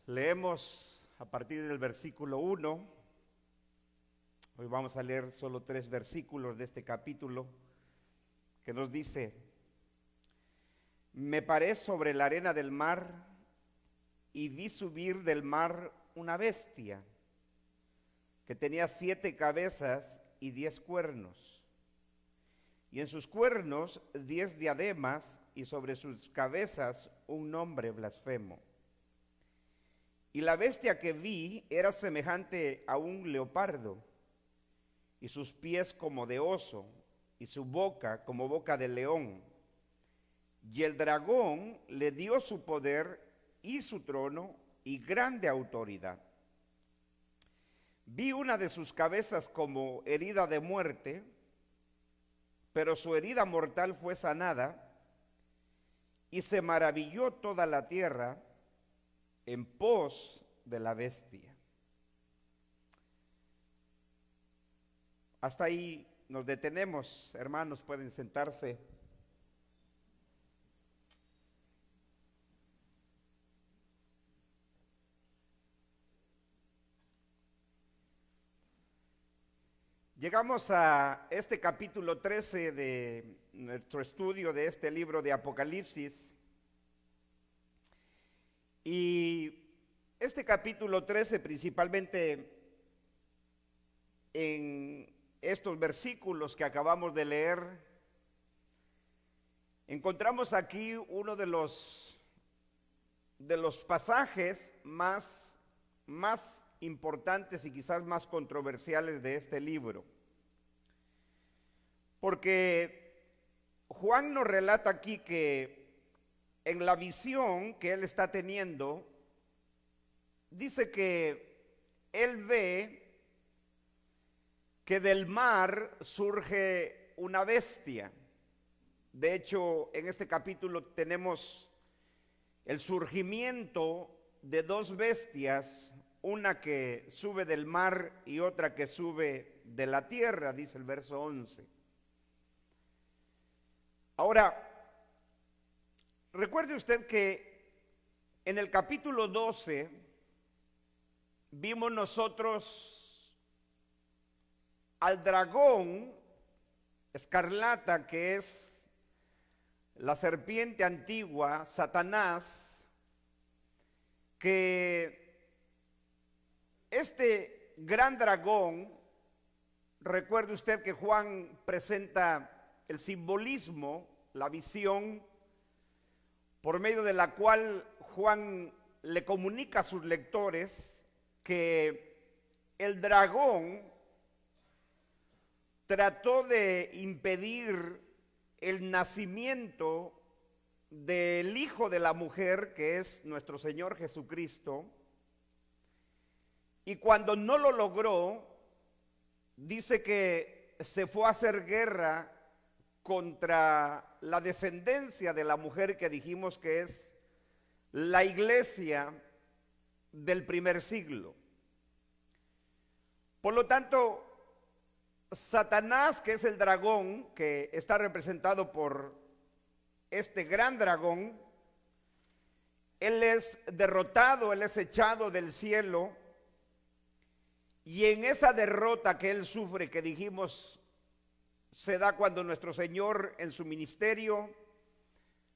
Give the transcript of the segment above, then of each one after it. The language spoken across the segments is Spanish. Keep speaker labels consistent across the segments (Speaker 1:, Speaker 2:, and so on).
Speaker 1: Leemos a partir del versículo 1. Hoy vamos a leer solo 3 versículos de este capítulo que nos dice: Me paré sobre la arena del mar y vi subir del mar una bestia que tenía 7 cabezas y 10 cuernos, y en sus cuernos 10 diademas, y sobre sus cabezas un nombre blasfemo. Y la bestia que vi era semejante a un leopardo, y sus pies como de oso, y su boca como boca de león. Y el dragón le dio su poder y su trono y grande autoridad. Vi una de sus cabezas como herida de muerte, pero su herida mortal fue sanada, y se maravilló toda la tierra en pos de la bestia. Hasta ahí nos detenemos, hermanos, pueden sentarse. Llegamos a este capítulo 13 de nuestro estudio de este libro de Apocalipsis. Y este capítulo 13, principalmente en estos versículos que acabamos de leer, encontramos aquí uno de los pasajes más importantes y quizás más controversiales de este libro. Porque Juan nos relata aquí que en la visión que él está teniendo, dice que él ve que del mar surge una bestia. De hecho, en este capítulo tenemos el surgimiento de 2 bestias, una que sube del mar y otra que sube de la tierra, dice el verso 11. Ahora, recuerde usted que en el capítulo 12 vimos nosotros al dragón escarlata, que es la serpiente antigua, Satanás, que este gran dragón, recuerde usted que Juan presenta el simbolismo, la visión, por medio de la cual Juan le comunica a sus lectores que el dragón trató de impedir el nacimiento del Hijo de la mujer, que es nuestro Señor Jesucristo, y cuando no lo logró, dice que se fue a hacer guerra contra la descendencia de la mujer que dijimos que es la iglesia del primer siglo. Por lo tanto, Satanás, que es el dragón, que está representado por este gran dragón, él es derrotado, él es echado del cielo, y en esa derrota que él sufre, que dijimos se da cuando nuestro Señor en su ministerio,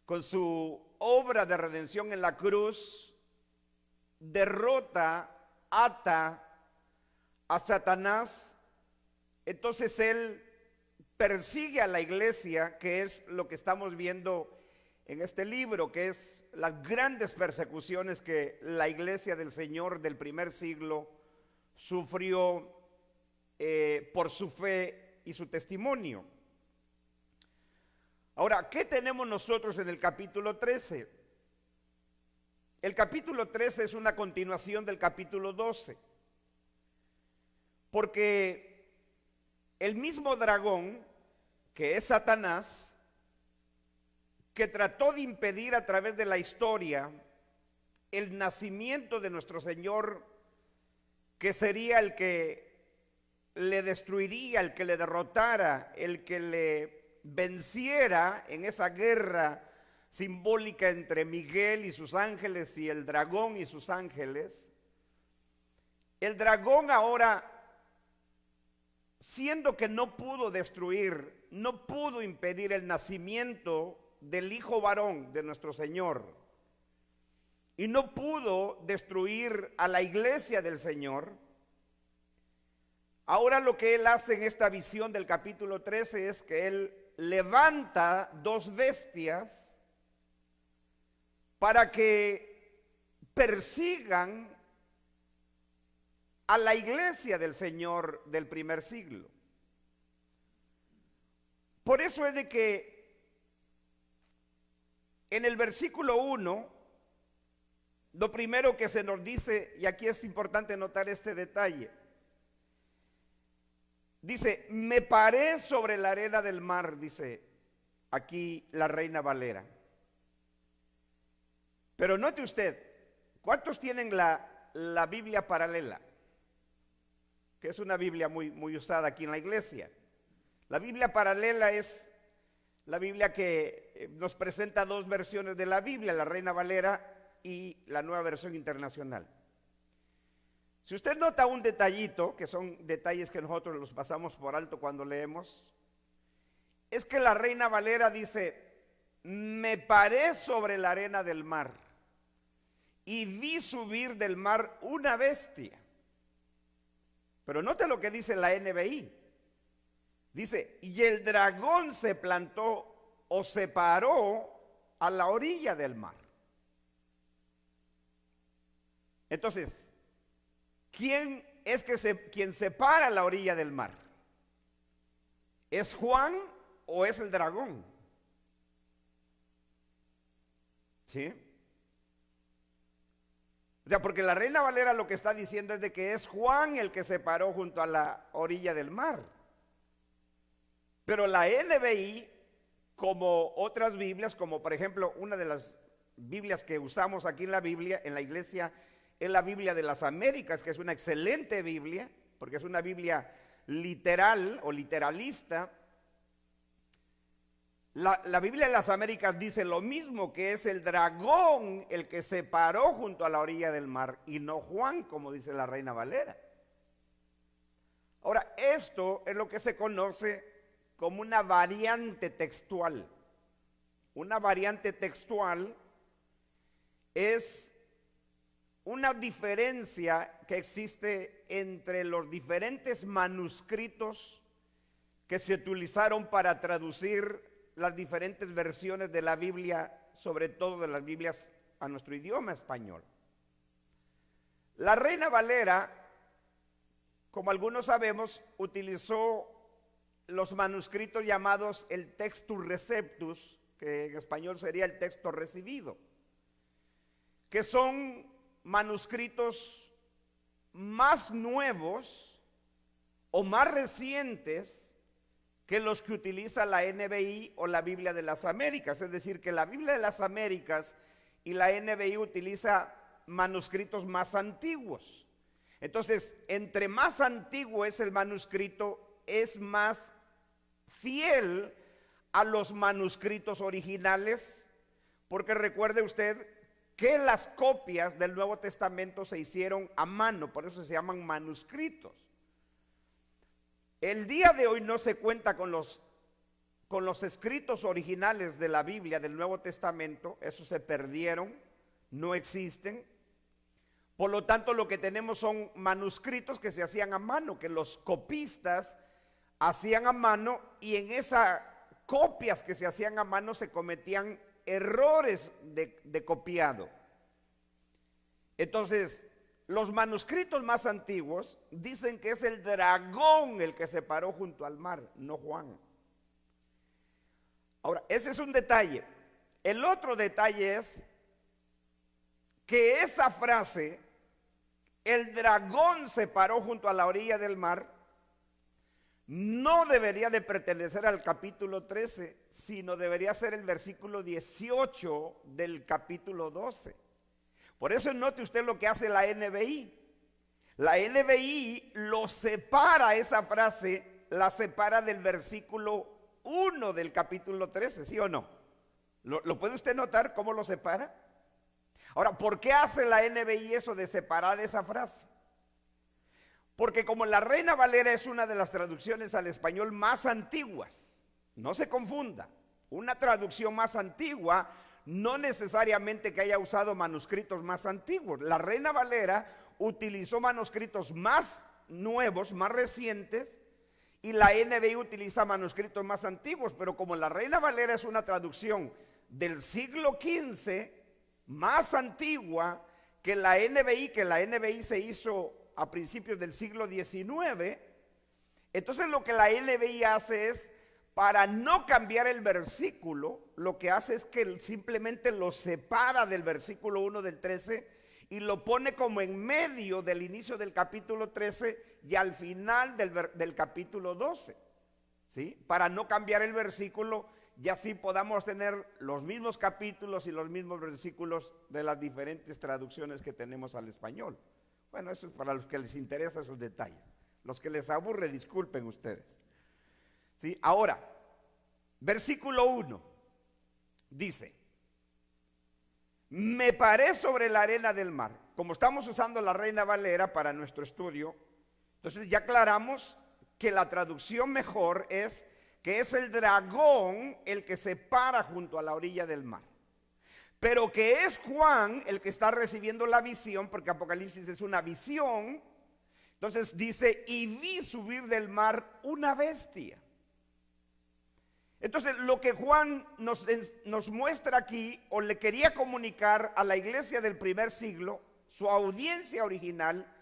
Speaker 1: con su obra de redención en la cruz, derrota, ata a Satanás. Entonces él persigue a la iglesia, que es lo que estamos viendo en este libro, que es las grandes persecuciones que la iglesia del Señor del primer siglo sufrió por su fe y su testimonio. Ahora, ¿qué tenemos nosotros en el capítulo 13? El capítulo 13 es una continuación del capítulo 12, porque el mismo dragón, que es Satanás, que trató de impedir a través de la historia el nacimiento de nuestro Señor, que sería el que le destruiría, el que le derrotara, el que le venciera en esa guerra simbólica entre Miguel y sus ángeles y el dragón y sus ángeles. El dragón ahora, siendo que no pudo destruir, no pudo impedir el nacimiento del Hijo varón de nuestro Señor, y no pudo destruir a la iglesia del Señor, ahora lo que él hace en esta visión del capítulo 13 es que él levanta dos bestias para que persigan a la iglesia del Señor del primer siglo. Por eso es de que en el versículo 1, lo primero que se nos dice, y aquí es importante notar este detalle, dice, me paré sobre la arena del mar, dice aquí la Reina Valera. Pero note usted, ¿cuántos tienen la Biblia paralela? Que es una Biblia muy usada aquí en la iglesia. La Biblia paralela es la Biblia que nos presenta dos versiones de la Biblia, la Reina Valera y la Nueva Versión Internacional. Si usted nota un detallito, que son detalles que nosotros los pasamos por alto cuando leemos, es que la Reina Valera dice, me paré sobre la arena del mar y vi subir del mar una bestia. Pero note lo que dice la NBI. Dice, y el dragón se plantó o se paró a la orilla del mar. Entonces, ¿quién es quien se para a la orilla del mar? ¿Es Juan o es el dragón? ¿Sí? O sea, porque la Reina Valera lo que está diciendo es de que es Juan el que se paró junto a la orilla del mar. Pero la NBI, como otras Biblias, como por ejemplo una de las Biblias que usamos aquí en la Biblia, en la iglesia, es la Biblia de las Américas, que es una excelente Biblia, porque es una Biblia literal o literalista. La Biblia de las Américas dice lo mismo, que es el dragón el que se paró junto a la orilla del mar y no Juan, como dice la Reina Valera. Ahora, esto es lo que se conoce como una variante textual. Una variante textual es una diferencia que existe entre los diferentes manuscritos que se utilizaron para traducir las diferentes versiones de la Biblia, sobre todo de las Biblias a nuestro idioma español. La Reina Valera, como algunos sabemos, utilizó los manuscritos llamados el Textus Receptus, que en español sería el texto recibido, que son manuscritos más nuevos o más recientes que los que utiliza la NBI o la Biblia de las Américas. Es decir, que la Biblia de las Américas y la NBI utiliza manuscritos más antiguos. Entonces, entre más antiguo es el manuscrito, es más fiel a los manuscritos originales, porque recuerde usted que las copias del Nuevo Testamento se hicieron a mano, por eso se llaman manuscritos. El día de hoy no se cuenta con los escritos originales de la Biblia del Nuevo Testamento, esos se perdieron, no existen. Por lo tanto, lo que tenemos son manuscritos que se hacían a mano, que los copistas hacían a mano, y en esas copias que se hacían a mano se cometían errores de copiado. Entonces, los manuscritos más antiguos dicen que es el dragón el que se paró junto al mar, no Juan. Ahora, ese es un detalle. El otro detalle es que esa frase, el dragón se paró junto a la orilla del mar, no debería de pertenecer al capítulo 13, sino debería ser el versículo 18 del capítulo 12. Por eso note usted lo que hace la NBI. La NBI lo separa, esa frase, la separa del versículo 1 del capítulo 13, ¿sí o no? ¿Lo puede usted notar cómo lo separa? Ahora, ¿por qué hace la NBI eso de separar esa frase? Porque como la Reina Valera es una de las traducciones al español más antiguas, no se confunda, una traducción más antigua no necesariamente que haya usado manuscritos más antiguos. La Reina Valera utilizó manuscritos más nuevos, más recientes, y la NBI utiliza manuscritos más antiguos, pero como la Reina Valera es una traducción del siglo XV, más antigua que la NBI se hizo a principios del siglo XIX, entonces lo que la NBI hace es, para no cambiar el versículo, lo que hace es que simplemente lo separa del versículo 1 del 13 y lo pone como en medio del inicio del capítulo 13 y al final del capítulo 12, ¿sí? Para no cambiar el versículo y así podamos tener los mismos capítulos y los mismos versículos de las diferentes traducciones que tenemos al español. Bueno, eso es para los que les interesan esos detalles. Los que les aburre, disculpen ustedes. ¿Sí? Ahora, versículo 1 dice: me paré sobre la arena del mar. Como estamos usando la Reina Valera para nuestro estudio, entonces ya aclaramos que la traducción mejor es que es el dragón el que se para junto a la orilla del mar. Pero que es Juan el que está recibiendo la visión, porque Apocalipsis es una visión. Entonces dice, y vi subir del mar una bestia. Entonces lo que Juan nos muestra aquí, o le quería comunicar a la iglesia del primer siglo, su audiencia original,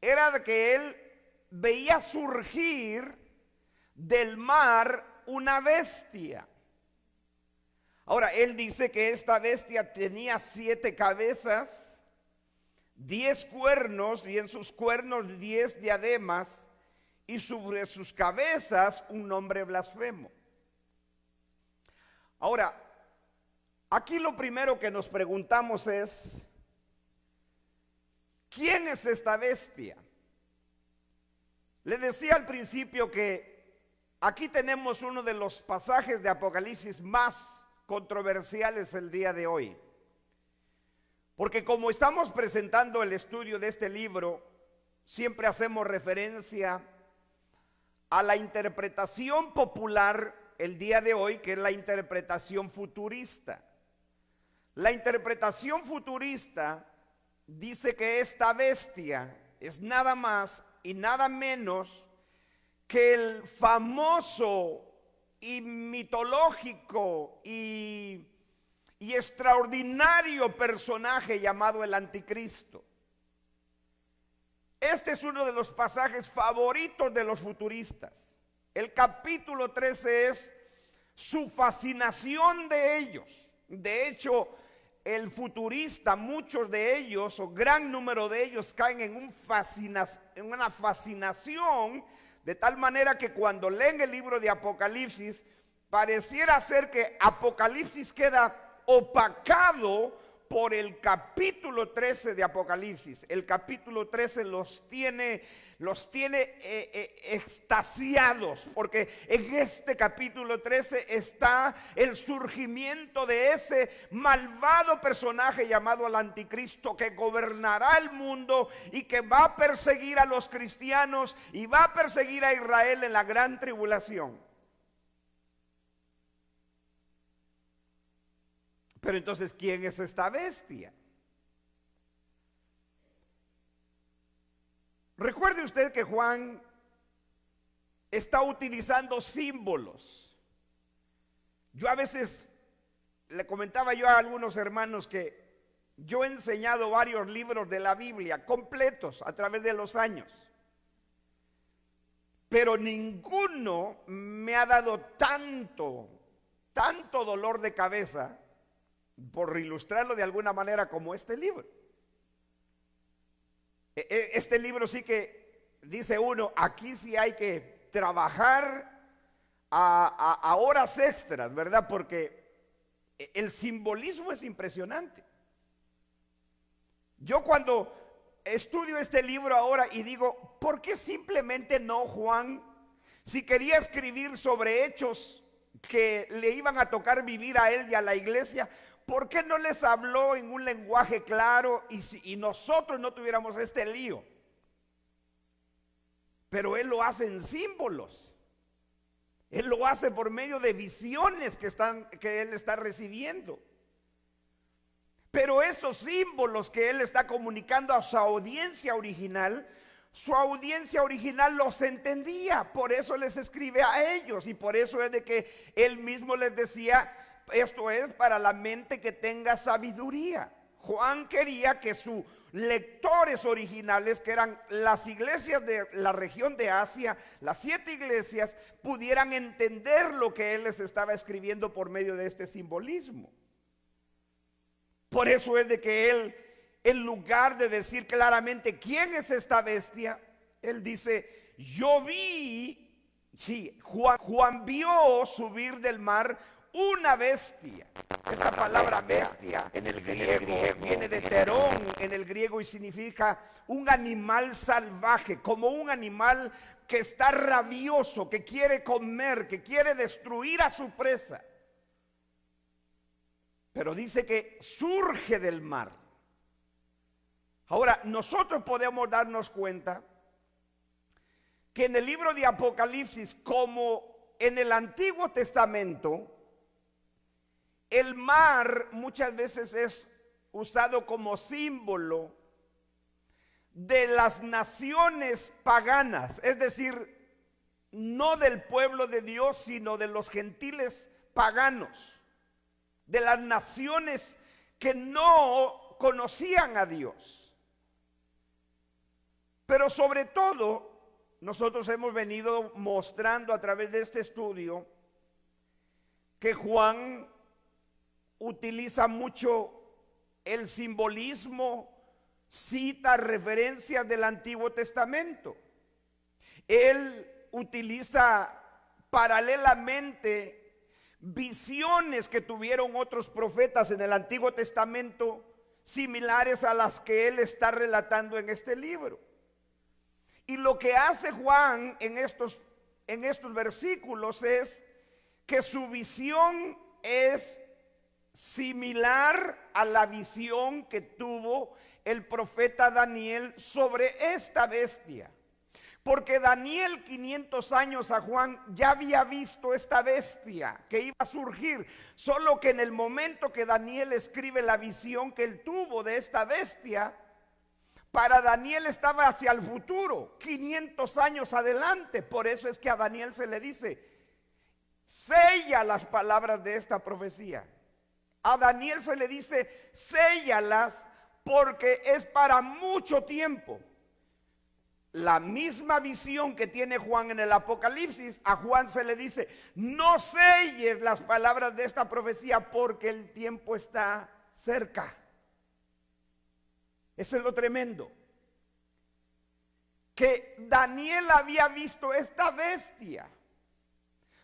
Speaker 1: era de que él veía surgir del mar una bestia. Ahora, él dice que esta bestia tenía 7 cabezas, 10 cuernos, y en sus cuernos 10 diademas, y sobre sus cabezas un nombre blasfemo. Ahora, aquí lo primero que nos preguntamos es, ¿quién es esta bestia? Le decía al principio que aquí tenemos uno de los pasajes de Apocalipsis más controversiales el día de hoy. Porque como estamos presentando el estudio de este libro, siempre hacemos referencia a la interpretación popular el día de hoy, que es la interpretación futurista. La interpretación futurista dice que esta bestia es nada más y nada menos que el famoso y mitológico y extraordinario personaje llamado el Anticristo. Este es uno de los pasajes favoritos de los futuristas. El capítulo 13 es su fascinación de ellos. De hecho, el futurista, muchos de ellos o gran número de ellos caen en una fascinación, de tal manera que cuando leen el libro de Apocalipsis, pareciera ser que Apocalipsis queda opacado por el capítulo 13 de Apocalipsis. El capítulo 13 los tiene extasiados, porque en este capítulo 13 está el surgimiento de ese malvado personaje llamado el Anticristo, que gobernará el mundo y que va a perseguir a los cristianos y va a perseguir a Israel en la gran tribulación. Pero entonces, ¿quién es esta bestia? Recuerde usted que Juan está utilizando símbolos. Yo a veces le comentaba yo a algunos hermanos que yo he enseñado varios libros de la Biblia completos a través de los años, pero ninguno me ha dado tanto dolor de cabeza, por ilustrarlo de alguna manera, como este libro. Este libro sí que dice uno, aquí sí hay que trabajar a horas extras, ¿verdad? Porque el simbolismo es impresionante. Yo cuando estudio este libro ahora y digo, ¿por qué simplemente no Juan, si quería escribir sobre hechos que le iban a tocar vivir a él y a la iglesia, ¿por qué no les habló en un lenguaje claro y nosotros no tuviéramos este lío? Pero él lo hace en símbolos. Él lo hace por medio de visiones que él está recibiendo. Pero esos símbolos que él está comunicando a su audiencia original los entendía. Por eso les escribe a ellos, y por eso es de que él mismo les decía: esto es para la mente que tenga sabiduría. Juan quería que sus lectores originales, que eran las iglesias de la región de Asia, las 7 iglesias, pudieran entender lo que él les estaba escribiendo por medio de este simbolismo. Por eso es de que él, en lugar de decir claramente quién es esta bestia, él dice: yo vi, sí, Juan vio subir del mar una bestia. Esta palabra bestia en el griego viene de terón en el griego y significa un animal salvaje, como un animal que está rabioso, que quiere comer, que quiere destruir a su presa. Pero dice que surge del mar. Ahora, nosotros podemos darnos cuenta que en el libro de Apocalipsis, como en el Antiguo Testamento, el mar muchas veces es usado como símbolo de las naciones paganas, es decir, no del pueblo de Dios, sino de los gentiles paganos, de las naciones que no conocían a Dios. Pero sobre todo, nosotros hemos venido mostrando a través de este estudio que Juan utiliza mucho el simbolismo, cita referencias del Antiguo Testamento. Él utiliza paralelamente visiones que tuvieron otros profetas en el Antiguo Testamento, similares a las que él está relatando en este libro. Y lo que hace Juan en estos versículos es que su visión es similar a la visión que tuvo el profeta Daniel sobre esta bestia. Porque Daniel, 500 años a Juan, ya había visto esta bestia que iba a surgir. Solo que en el momento que Daniel escribe la visión que él tuvo de esta bestia, para Daniel estaba hacia el futuro, 500 años adelante. Por eso es que a Daniel se le dice: sella las palabras de esta profecía. A Daniel se le dice: séllalas, porque es para mucho tiempo. La misma visión que tiene Juan en el Apocalipsis, a Juan se le dice: no selles las palabras de esta profecía, porque el tiempo está cerca. Eso es lo tremendo, que Daniel había visto esta bestia.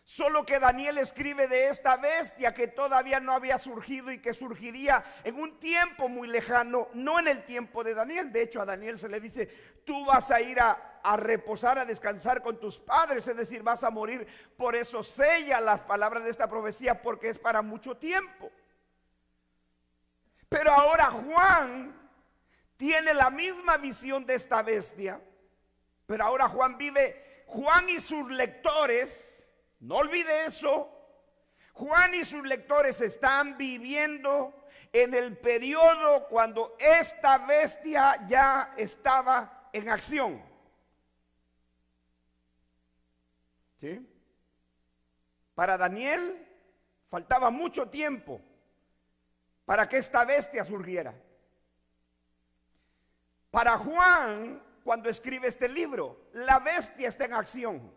Speaker 1: Solo que Daniel escribe de esta bestia que todavía no había surgido y que surgiría en un tiempo muy lejano, no en el tiempo de Daniel. De hecho, a Daniel se le dice: tú vas a ir a reposar, a descansar con tus padres, es decir, vas a morir. Por eso sella las palabras de esta profecía, porque es para mucho tiempo. Pero ahora Juan tiene la misma visión de esta bestia, pero ahora Juan y sus lectores, no olvide eso, Juan y sus lectores están viviendo en el periodo cuando esta bestia ya estaba en acción. ¿Sí? Para Daniel faltaba mucho tiempo para que esta bestia surgiera. Para Juan, cuando escribe este libro, la bestia está en acción.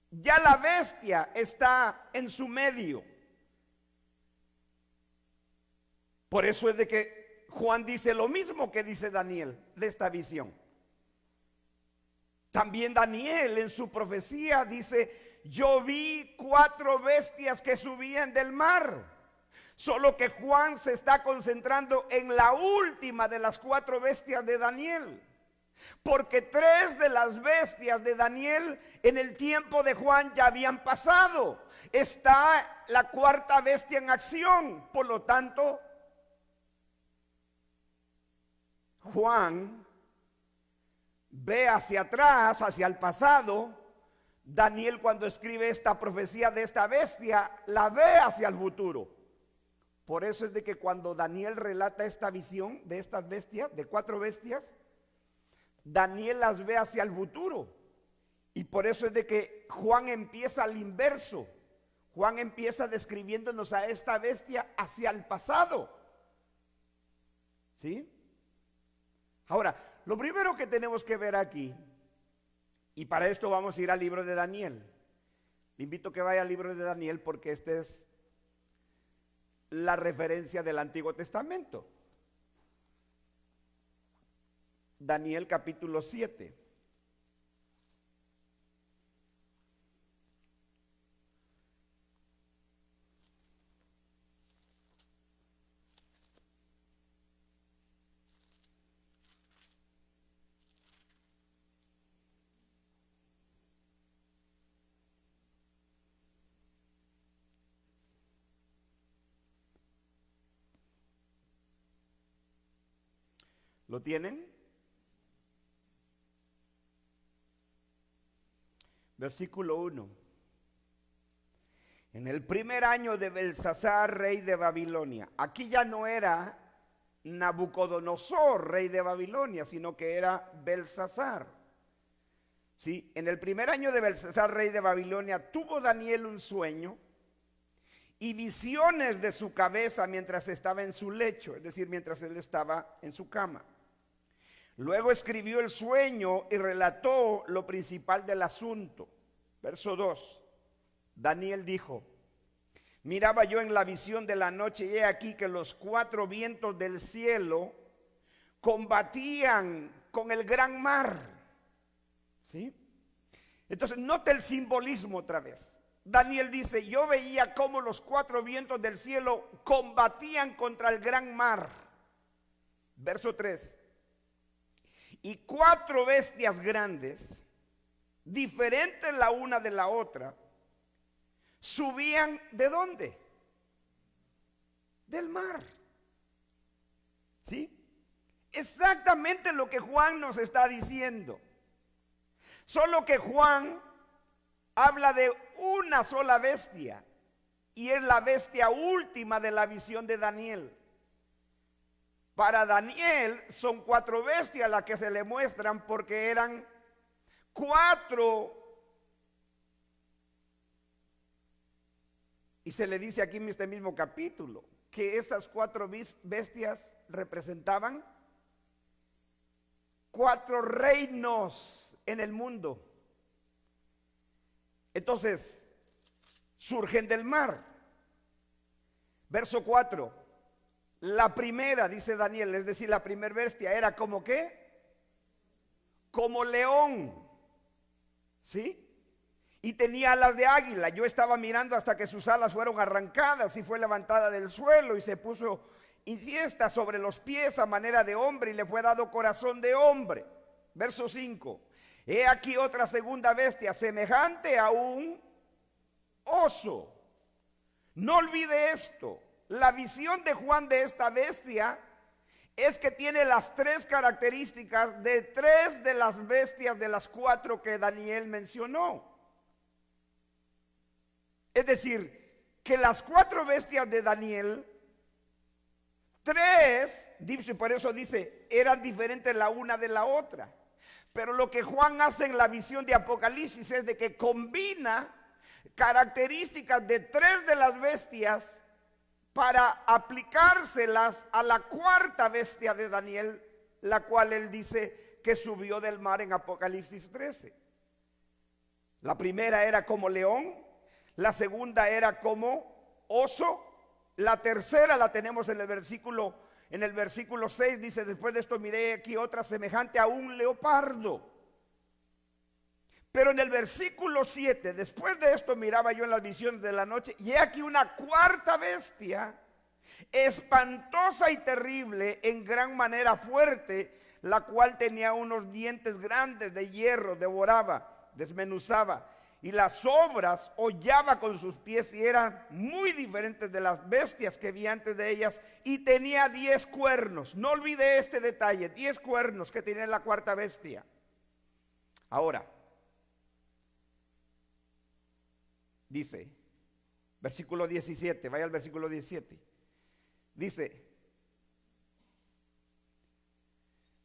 Speaker 1: Ya la bestia está en su medio. Por eso es de que Juan dice lo mismo que dice Daniel de esta visión. También Daniel en su profecía dice: yo vi 4 bestias que subían del mar. Solo que Juan se está concentrando en la última de las 4 bestias de Daniel. Porque 3 de las bestias de Daniel en el tiempo de Juan ya habían pasado. está la cuarta bestia en acción. Por lo tanto, Juan ve hacia atrás, hacia el pasado. Daniel, cuando escribe esta profecía de esta bestia, la ve hacia el futuro. Por eso es de que cuando Daniel relata esta visión de estas bestias, de 4 bestias, Daniel las ve hacia el futuro. Y por eso es de que Juan empieza al inverso. Juan empieza describiéndonos a esta bestia hacia el pasado. ¿Sí? Ahora, lo primero que tenemos que ver aquí, y para esto vamos a ir al libro de Daniel. Le invito a que vaya al libro de Daniel porque esta es la referencia del Antiguo Testamento. Daniel capítulo 7. ¿Lo tienen? Versículo 1. En el primer año de Belsasar, rey de Babilonia. Aquí ya no era Nabucodonosor, rey de Babilonia, sino que era Belsasar. Sí, en el primer año de Belsasar, rey de Babilonia, tuvo Daniel un sueño y visiones de su cabeza mientras estaba en su lecho, es decir, mientras él estaba en su cama. Luego escribió el sueño y relató lo principal del asunto. Verso 2. Daniel dijo: miraba yo en la visión de la noche y he aquí que los 4 vientos del cielo combatían con el gran mar. ¿Sí? Entonces, note el simbolismo otra vez. Daniel dice: yo veía cómo los 4 vientos del cielo combatían contra el gran mar. Verso 3. Y 4 bestias grandes, diferentes la una de la otra, subían ¿de dónde? Del mar. ¿Sí? Exactamente lo que Juan nos está diciendo. Solo que Juan habla de una sola bestia y es la bestia última de la visión de Daniel. Para Daniel son 4 bestias las que se le muestran porque eran 4. Y se le dice aquí en este mismo capítulo que esas 4 bestias representaban 4 reinos en el mundo. Entonces, surgen del mar. Verso 4. La primera, dice Daniel, es decir, la primera bestia era como ¿qué? Como león. ¿Sí? Y tenía alas de águila. Yo estaba mirando hasta que sus alas fueron arrancadas y fue levantada del suelo y se puso insiesta sobre los pies a manera de hombre y le fue dado corazón de hombre. Verso 5. He aquí otra segunda bestia semejante a un oso. No olvide esto. La visión de Juan de esta bestia es que tiene las 3 características de 3 de las bestias de las 4 que Daniel mencionó. Es decir, que las 4 bestias de Daniel, 3, por eso dice, eran diferentes la una de la otra. Pero lo que Juan hace en la visión de Apocalipsis es de que combina características de 3 de las bestias para aplicárselas a la 4ª bestia de Daniel, la cual él dice que subió del mar en Apocalipsis 13. La primera era como león, la segunda era como oso, la tercera la tenemos en el versículo 6, dice: después de esto miré aquí otra semejante a un leopardo. Pero en el versículo 7, después de esto miraba yo en las visiones de la noche, y he aquí una 4ª bestia, espantosa y terrible, en gran manera fuerte, la cual tenía unos dientes grandes de hierro, devoraba, desmenuzaba, y las obras hollaba con sus pies y eran muy diferentes de las bestias que vi antes de ellas, y tenía 10 cuernos. No olvide este detalle, 10 cuernos que tenía la cuarta bestia. Ahora, dice, versículo 17, vaya al versículo 17. Dice,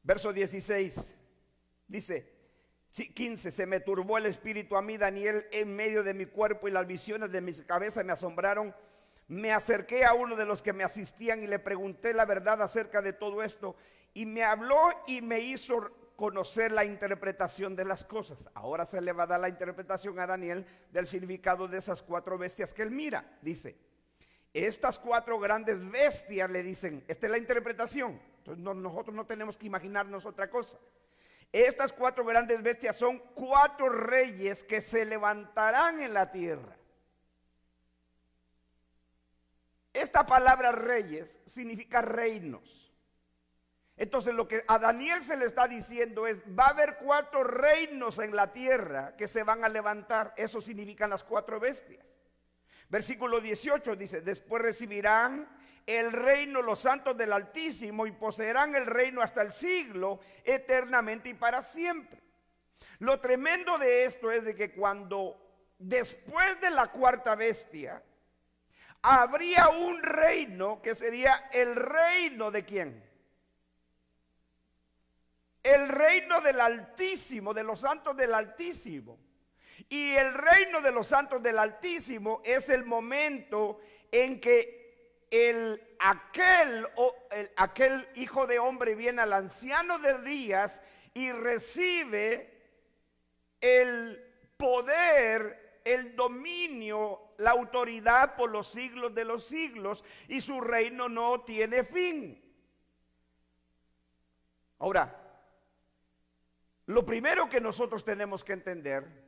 Speaker 1: verso 16, dice, 15, se me turbó el espíritu a mí, Daniel, en medio de mi cuerpo, y las visiones de mi cabeza me asombraron. Me acerqué a uno de los que me asistían y le pregunté la verdad acerca de todo esto, y me habló y me hizo conocer la interpretación de las cosas. Ahora se le va a dar la interpretación a Daniel del significado de esas 4 bestias que él mira. Dice, estas 4 grandes bestias, le dicen, esta es la interpretación. Entonces nosotros no tenemos que imaginarnos otra cosa. Estas 4 grandes bestias son 4 reyes que se levantarán en la tierra. Esta palabra reyes significa reinos. Entonces lo que a Daniel se le está diciendo es, va a haber 4 reinos en la tierra que se van a levantar. Eso significan las 4 bestias. Versículo 18 dice, después recibirán el reino los santos del Altísimo y poseerán el reino hasta el siglo, eternamente y para siempre. Lo tremendo de esto es de que cuando después de la cuarta bestia habría un reino que sería el reino de ¿quién? El reino del Altísimo, de los santos del Altísimo. Y el reino de los santos del Altísimo es el momento en que aquel hijo de hombre viene al anciano de días y recibe el poder, el dominio, la autoridad por los siglos de los siglos, y su reino no tiene fin. Ahora, lo primero que nosotros tenemos que entender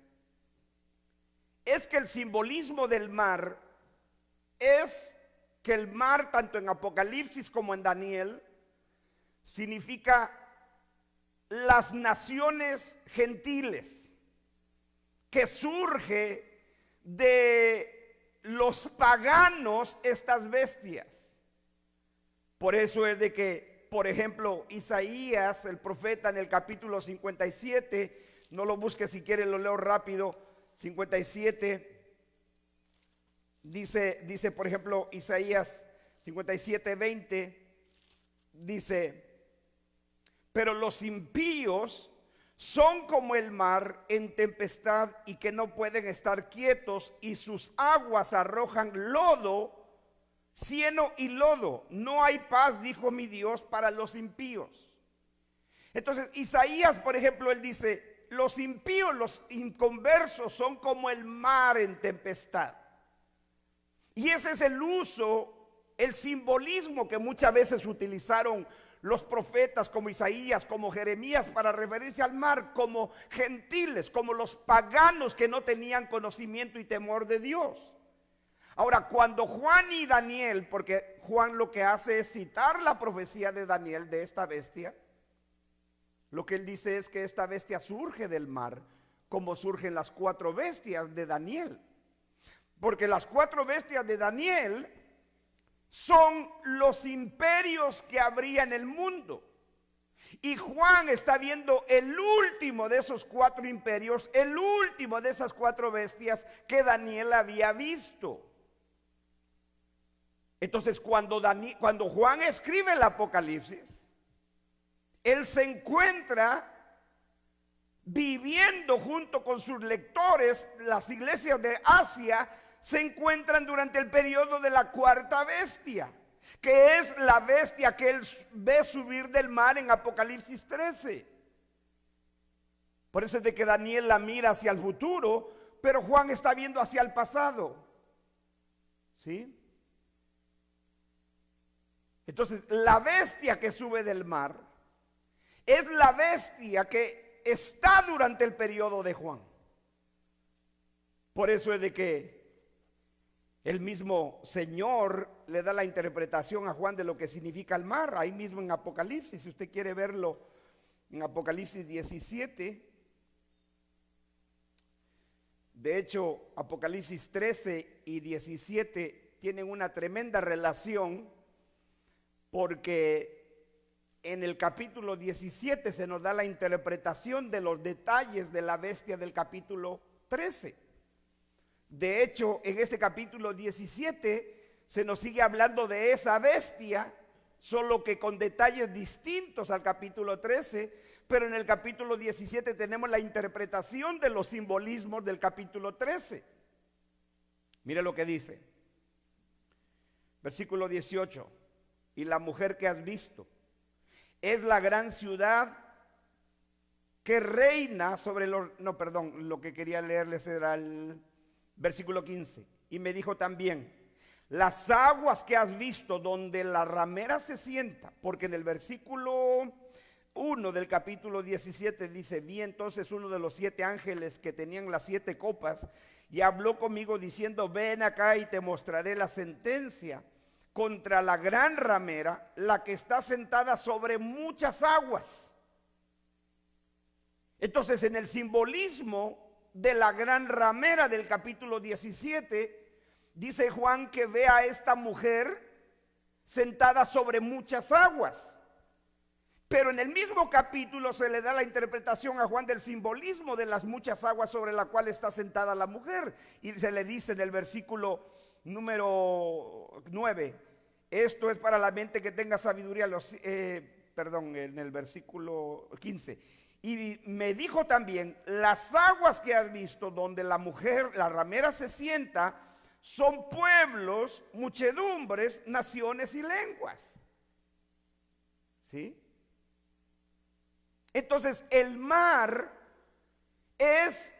Speaker 1: es que el simbolismo del mar es que el mar, tanto en Apocalipsis como en Daniel, significa las naciones gentiles, que surge de los paganos estas bestias. Por eso es de que, por ejemplo, Isaías, el profeta, en el capítulo 57, no lo busque si quiere, lo leo rápido, 57, dice por ejemplo Isaías 57:20, dice, pero los impíos son como el mar en tempestad y que no pueden estar quietos, y sus aguas arrojan lodo, cieno y lodo. No hay paz, dijo mi Dios, para los impíos. Entonces Isaías, por ejemplo, él dice, los impíos, los inconversos son como el mar en tempestad. Y ese es el uso, el simbolismo que muchas veces utilizaron los profetas como Isaías, como Jeremías, para referirse al mar como gentiles, como los paganos que no tenían conocimiento y temor de Dios. Ahora, cuando Juan y Daniel, porque Juan lo que hace es citar la profecía de Daniel de esta bestia, lo que él dice es que esta bestia surge del mar, como surgen las 4 bestias de Daniel. Porque las 4 bestias de Daniel son los imperios que habría en el mundo. Y Juan está viendo el último de esos 4 imperios, el último de esas 4 bestias que Daniel había visto. Entonces, cuando Juan escribe el Apocalipsis, él se encuentra viviendo junto con sus lectores. Las iglesias de Asia se encuentran durante el periodo de la cuarta bestia, que es la bestia que él ve subir del mar en Apocalipsis 13. Por eso es de que Daniel la mira hacia el futuro, pero Juan está viendo hacia el pasado. ¿Sí? Entonces, la bestia que sube del mar es la bestia que está durante el periodo de Juan. Por eso es de que el mismo Señor le da la interpretación a Juan de lo que significa el mar, ahí mismo en Apocalipsis. Si usted quiere verlo en Apocalipsis 17, De hecho, Apocalipsis 13 y 17 tienen una tremenda relación, porque en el capítulo 17 se nos da la interpretación de los detalles de la bestia del capítulo 13. De hecho, en este capítulo 17 se nos sigue hablando de esa bestia, solo que con detalles distintos al capítulo 13, pero en el capítulo 17 tenemos la interpretación de los simbolismos del capítulo 13. Mire lo que dice. Versículo 18. Y la mujer que has visto es la gran ciudad que reina sobre los... No, perdón, lo que quería leerles era el versículo 15. Y me dijo también, las aguas que has visto donde la ramera se sienta, porque en el versículo 1 del capítulo 17 dice, vi entonces uno de los 7 ángeles que tenían las 7 copas y habló conmigo diciendo, ven acá y te mostraré la sentencia contra la gran ramera, la que está sentada sobre muchas aguas. Entonces, en el simbolismo de la gran ramera del capítulo 17, dice Juan que ve a esta mujer sentada sobre muchas aguas. Pero en el mismo capítulo se le da la interpretación a Juan del simbolismo de las muchas aguas sobre la cual está sentada la mujer. Y se le dice en el versículo número 9, esto es para la mente que tenga sabiduría, en el versículo 15. Y me dijo también, las aguas que has visto donde la mujer, la ramera se sienta, son pueblos, muchedumbres, naciones y lenguas. ¿Sí? Entonces el mar es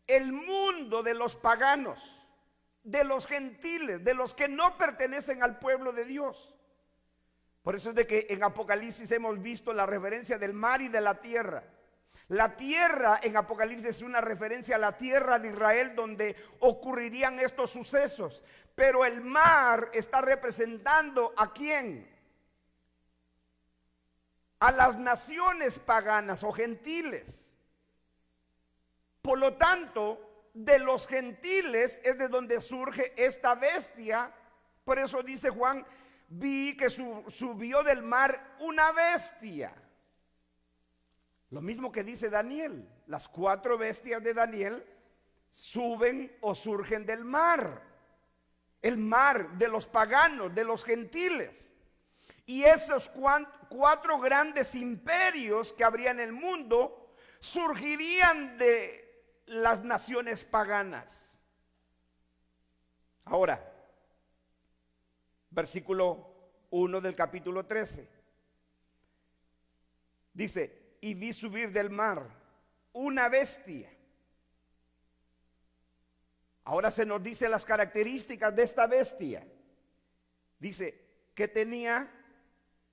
Speaker 1: el mundo de los paganos, de los gentiles, de los que no pertenecen al pueblo de Dios. Por eso es de que en Apocalipsis hemos visto la referencia del mar y de la tierra. La tierra en Apocalipsis es una referencia a la tierra de Israel donde ocurrirían estos sucesos. Pero el mar está representando ¿a quién? A las naciones paganas o gentiles. Por lo tanto, de los gentiles es de donde surge esta bestia. Por eso dice Juan, vi que subió del mar una bestia. Lo mismo que dice Daniel, las 4 bestias de Daniel suben o surgen del mar. El mar de los paganos, de los gentiles. Y esos 4 grandes imperios que habría en el mundo surgirían de las naciones paganas. Ahora, versículo 1 del capítulo 13. Dice, y vi subir del mar una bestia. Ahora se nos dice las características de esta bestia. Dice que tenía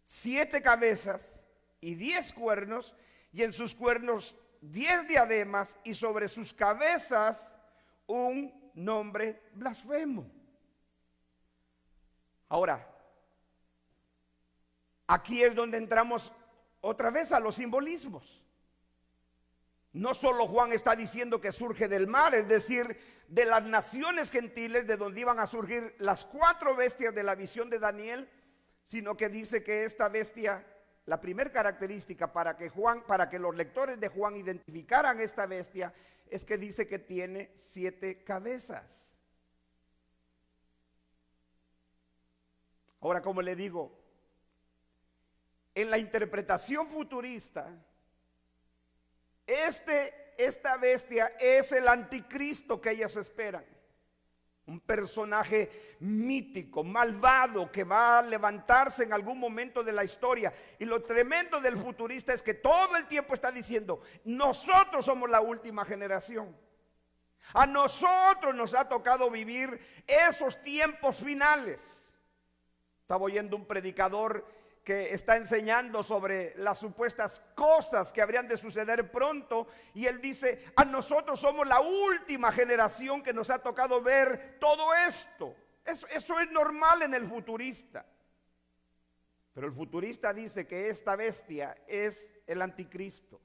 Speaker 1: 7 cabezas y 10 cuernos, y en sus cuernos 10 diademas, y sobre sus cabezas un nombre blasfemo. Ahora, aquí es donde entramos otra vez a los simbolismos. No solo Juan está diciendo que surge del mar, es decir, de las naciones gentiles de donde iban a surgir las 4 bestias de la visión de Daniel, sino que dice que esta bestia, la primera característica para que los lectores de Juan identificaran esta bestia, es que dice que tiene 7 cabezas. Ahora, como le digo, en la interpretación futurista, esta bestia es el anticristo que ellos esperan. Un personaje mítico, malvado, que va a levantarse en algún momento de la historia. Y lo tremendo del futurista es que todo el tiempo está diciendo, nosotros somos la última generación. A nosotros nos ha tocado vivir esos tiempos finales. Estaba oyendo un predicador que está enseñando sobre las supuestas cosas que habrían de suceder pronto, y él dice, a nosotros somos la última generación que nos ha tocado ver todo esto. Eso es normal en el futurista. Pero el futurista dice que esta bestia es el anticristo.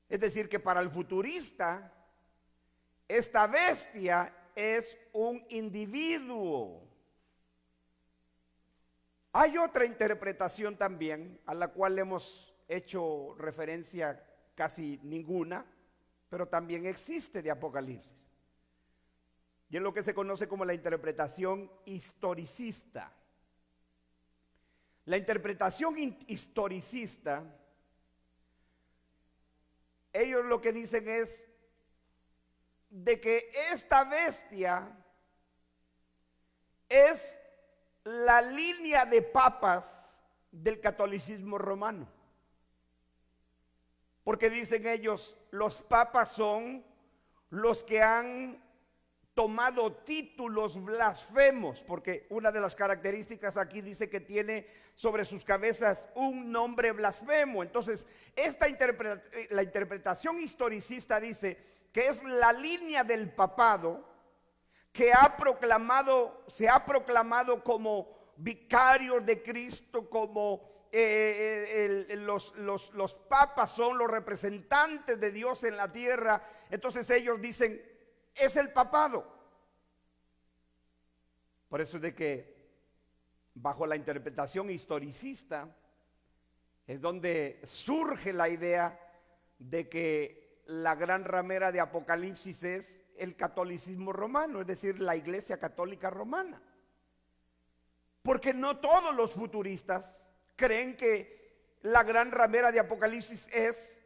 Speaker 1: Es decir, que para el futurista Esta bestia es un individuo. Hay otra interpretación también a la cual hemos hecho referencia casi ninguna, pero también existe de Apocalipsis. Y es lo que se conoce como la interpretación historicista. La interpretación historicista, ellos lo que dicen es de que esta bestia es la línea de papas del catolicismo romano. Porque dicen ellos, los papas son los que han tomado títulos blasfemos, porque una de las características aquí dice que tiene sobre sus cabezas un nombre blasfemo. Entonces, la interpretación historicista dice que es la línea del papado que se ha proclamado como vicarios de Cristo, como los papas son los representantes de Dios en la tierra. Entonces ellos dicen, es el papado. Por eso es de que bajo la interpretación historicista es donde surge la idea de que la gran ramera de Apocalipsis es el catolicismo romano, es decir, la Iglesia Católica Romana. Porque no todos los futuristas creen que la gran ramera de Apocalipsis es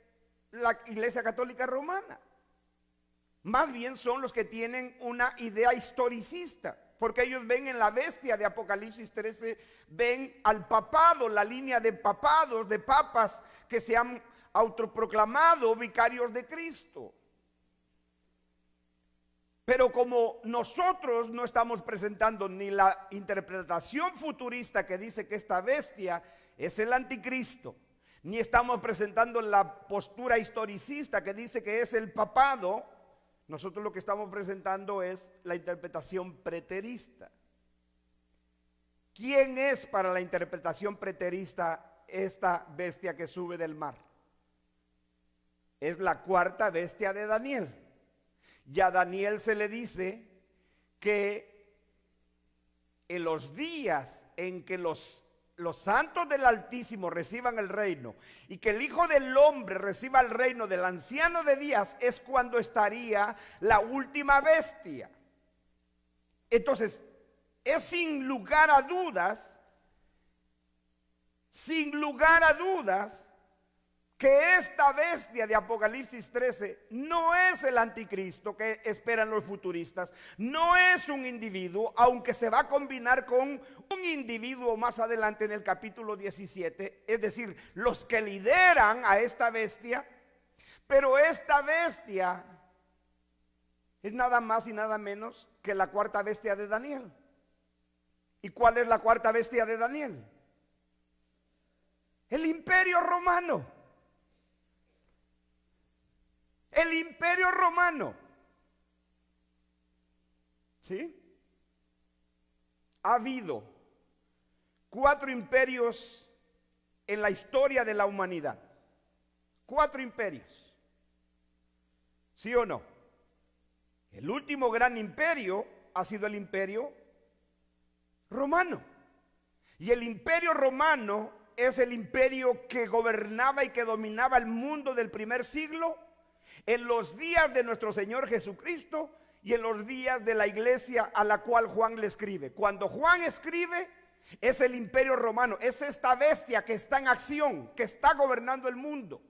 Speaker 1: la Iglesia Católica Romana. Más bien son los que tienen una idea historicista, porque ellos ven en la bestia de Apocalipsis 13, ven al papado, la línea de papados, de papas que se han autoproclamado vicarios de Cristo. Pero como nosotros no estamos presentando ni la interpretación futurista que dice que esta bestia es el anticristo, ni estamos presentando la postura historicista que dice que es el papado, nosotros lo que estamos presentando es la interpretación preterista. ¿Quién es para la interpretación preterista esta bestia que sube del mar? Es la cuarta bestia de Daniel. Y a Daniel se le dice que en los días en que los santos del Altísimo reciban el reino y que el Hijo del Hombre reciba el reino del anciano de días, es cuando estaría la última bestia. Entonces, es sin lugar a dudas, que esta bestia de Apocalipsis 13 no es el anticristo que esperan los futuristas, no es un individuo, aunque se va a combinar con un individuo más adelante en el capítulo 17, es decir, los que lideran a esta bestia. Pero esta bestia es nada más y nada menos que la cuarta bestia de Daniel. ¿Y cuál es la cuarta bestia de Daniel? El Imperio Romano. El Imperio Romano. ¿Sí? Ha habido 4 imperios en la historia de la humanidad. 4 imperios. ¿Sí o no? El último gran imperio ha sido el Imperio Romano. Y el Imperio Romano es el imperio que gobernaba y que dominaba el mundo del primer siglo, en los días de nuestro Señor Jesucristo y en los días de la iglesia a la cual Juan le escribe. Cuando Juan escribe, es el Imperio Romano, es esta bestia que está en acción, que está gobernando el mundo.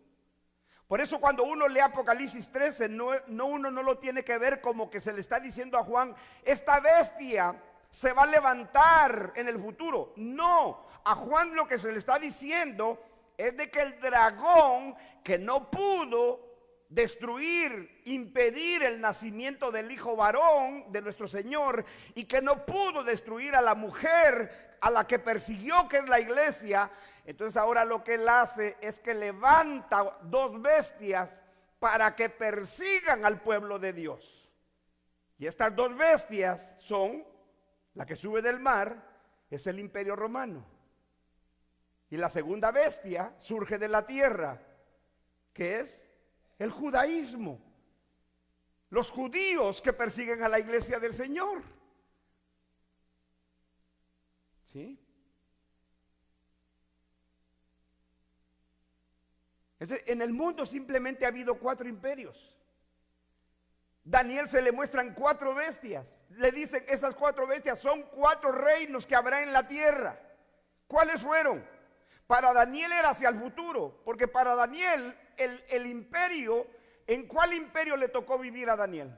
Speaker 1: Por eso cuando uno lee Apocalipsis 13, uno no lo tiene que ver como que se le está diciendo a Juan, esta bestia se va a levantar en el futuro. No, a Juan lo que se le está diciendo es de que el dragón que no pudo destruir, impedir el nacimiento del hijo varón de nuestro Señor, y que no pudo destruir a la mujer a la que persiguió, que es la iglesia, entonces ahora lo que él hace es que levanta 2 bestias para que persigan al pueblo de Dios. Y estas 2 bestias son la que sube del mar, es el Imperio Romano, y la segunda bestia surge de la tierra, que es el judaísmo. los judíos que persiguen a la iglesia del Señor. ¿Sí? Entonces, en el mundo simplemente ha habido 4 imperios. Daniel se le muestran 4 bestias. Le dicen esas 4 bestias son 4 reinos que habrá en la tierra. ¿Cuáles fueron? Para Daniel era hacia el futuro, porque para Daniel el imperio, ¿en cuál imperio le tocó vivir a Daniel?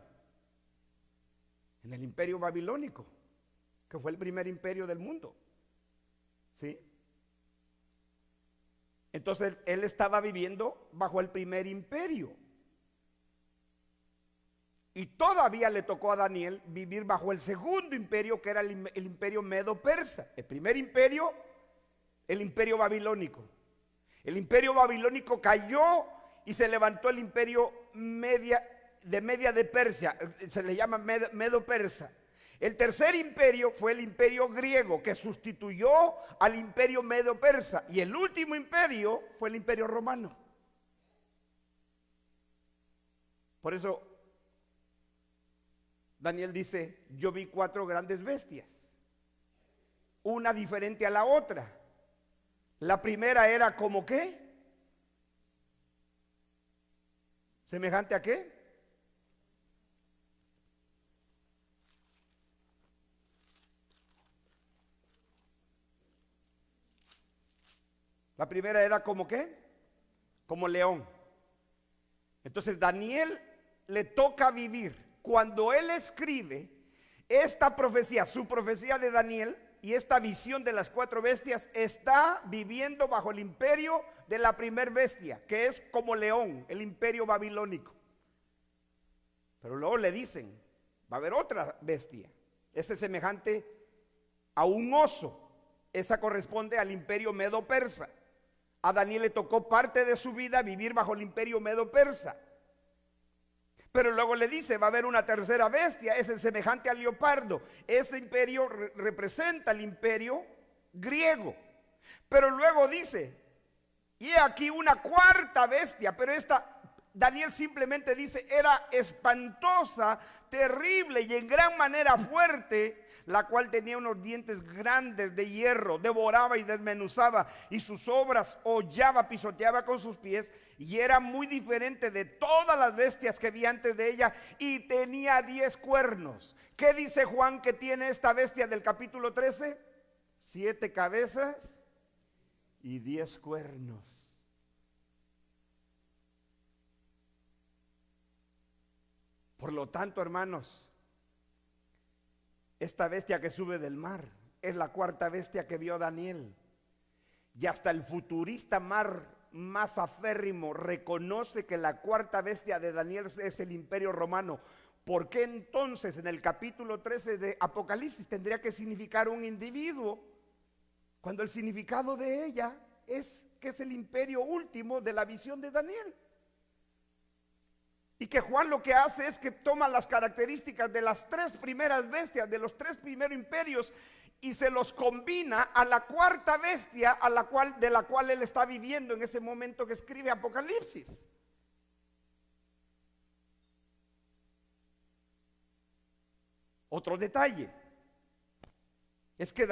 Speaker 1: En el imperio babilónico, que fue el primer imperio del mundo. ¿Sí? Entonces él estaba viviendo bajo el primer imperio. Y todavía le tocó a Daniel vivir bajo el segundo imperio, que era el imperio medo-persa. El primer imperio, el imperio babilónico. El imperio babilónico cayó y se levantó el imperio Media de Persia. Se le llama medo-persa. El tercer imperio fue el imperio griego, que sustituyó al imperio medo-persa. Y el último imperio fue el imperio romano. Por eso Daniel dice, yo vi 4 grandes bestias, una diferente a la otra. La primera era como ¿qué? ¿Semejante a qué? La primera era como ¿qué? Como león. Entonces Daniel le toca vivir. Cuando él escribe esta profecía, su profecía de Daniel y esta visión de las 4 bestias, está viviendo bajo el imperio de la primer bestia, que es como león, el imperio babilónico. Pero luego le dicen, va a haber otra bestia, ese es semejante a un oso, esa corresponde al imperio medo-persa. A Daniel le tocó parte de su vida vivir bajo el imperio medo-persa. Pero luego le dice, va a haber una tercera bestia, ese es semejante al leopardo. Ese imperio representa el imperio griego. Pero luego dice, y aquí una cuarta bestia, pero esta Daniel simplemente dice, era espantosa, terrible y en gran manera fuerte, la cual tenía unos dientes grandes de hierro, devoraba y desmenuzaba, y sus obras hollaba, pisoteaba con sus pies, y era muy diferente de todas las bestias que vi antes de ella, y tenía 10 cuernos. ¿Qué dice Juan que tiene esta bestia del capítulo 13? 7 cabezas y 10 cuernos. Por lo tanto, hermanos, esta bestia que sube del mar es la cuarta bestia que vio Daniel. Y hasta el futurista más aférrimo reconoce que la cuarta bestia de Daniel es el imperio romano. ¿Por qué entonces en el capítulo 13 de Apocalipsis tendría que significar un individuo, cuando el significado de ella es que es el imperio último de la visión de Daniel? Y que Juan lo que hace es que toma las características de las 3 primeras bestias, de los 3 primeros imperios, y se los combina a la cuarta bestia de la cual él está viviendo en ese momento que escribe Apocalipsis. Otro detalle es que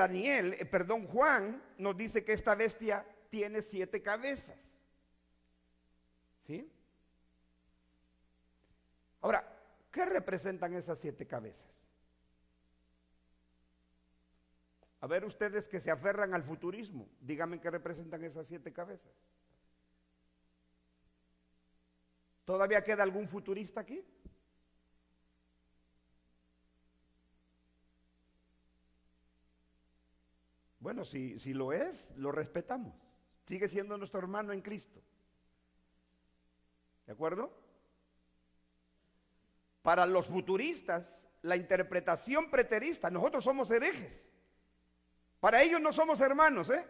Speaker 1: Juan nos dice que esta bestia tiene 7 cabezas. ¿Sí? Ahora, ¿qué representan esas 7 cabezas? A ver, ustedes que se aferran al futurismo, díganme qué representan esas 7 cabezas. ¿Todavía queda algún futurista aquí? Bueno, si lo es, lo respetamos. Sigue siendo nuestro hermano en Cristo. ¿De acuerdo? Para los futuristas, la interpretación preterista, nosotros somos herejes. Para ellos no somos hermanos, ¿eh?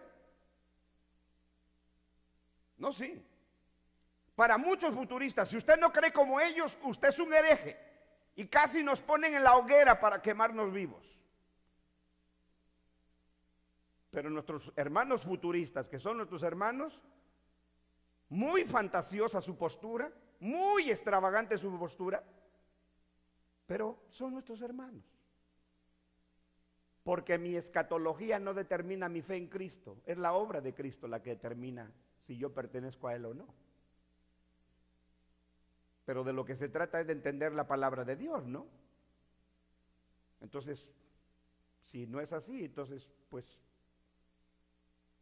Speaker 1: No, sí. Para muchos futuristas, si usted no cree como ellos, usted es un hereje. Y casi nos ponen en la hoguera para quemarnos vivos. Pero nuestros hermanos futuristas, que son nuestros hermanos, muy fantasiosa su postura, muy extravagante su postura, pero son nuestros hermanos. Porque mi escatología no determina mi fe en Cristo, es la obra de Cristo la que determina si yo pertenezco a Él o no. Pero de lo que se trata es de entender la palabra de Dios, ¿no? Entonces, si no es así, entonces, pues,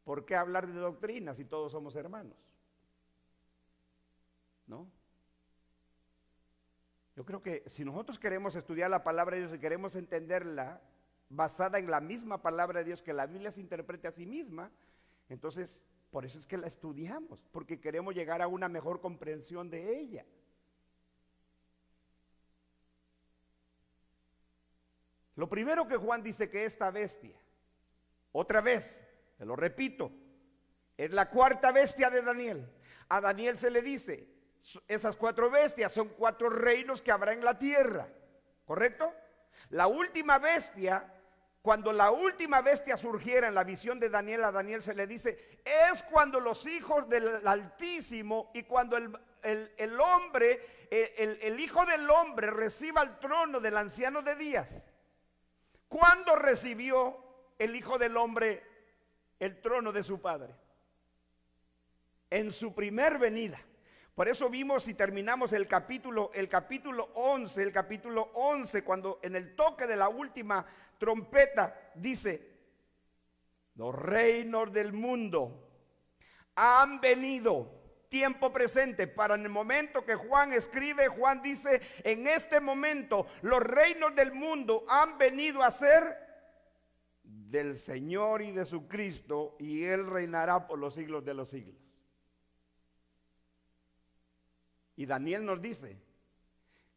Speaker 1: ¿por qué hablar de doctrina si todos somos hermanos? ¿No? Yo creo que si nosotros queremos estudiar la palabra de Dios y queremos entenderla basada en la misma palabra de Dios, que la Biblia se interprete a sí misma, entonces, por eso es que la estudiamos, porque queremos llegar a una mejor comprensión de ella. Lo primero que Juan dice que esta bestia, otra vez, se lo repito, es la cuarta bestia de Daniel. A Daniel se le dice, esas 4 bestias son 4 reinos que habrá en la tierra, ¿correcto? La última bestia, cuando la última bestia surgiera en la visión de Daniel, a Daniel se le dice, es cuando los hijos del Altísimo y cuando el hombre, el hijo del hombre reciba el trono del anciano de días. ¿Cuándo recibió el Hijo del Hombre el trono de su Padre? En su primer venida. Por eso vimos y terminamos el capítulo 11, cuando en el toque de la última trompeta dice, los reinos del mundo han venido. Tiempo presente, para en el momento que Juan escribe, Juan dice, en este momento los reinos del mundo han venido a ser del Señor y de su Cristo, y Él reinará por los siglos de los siglos. Y Daniel nos dice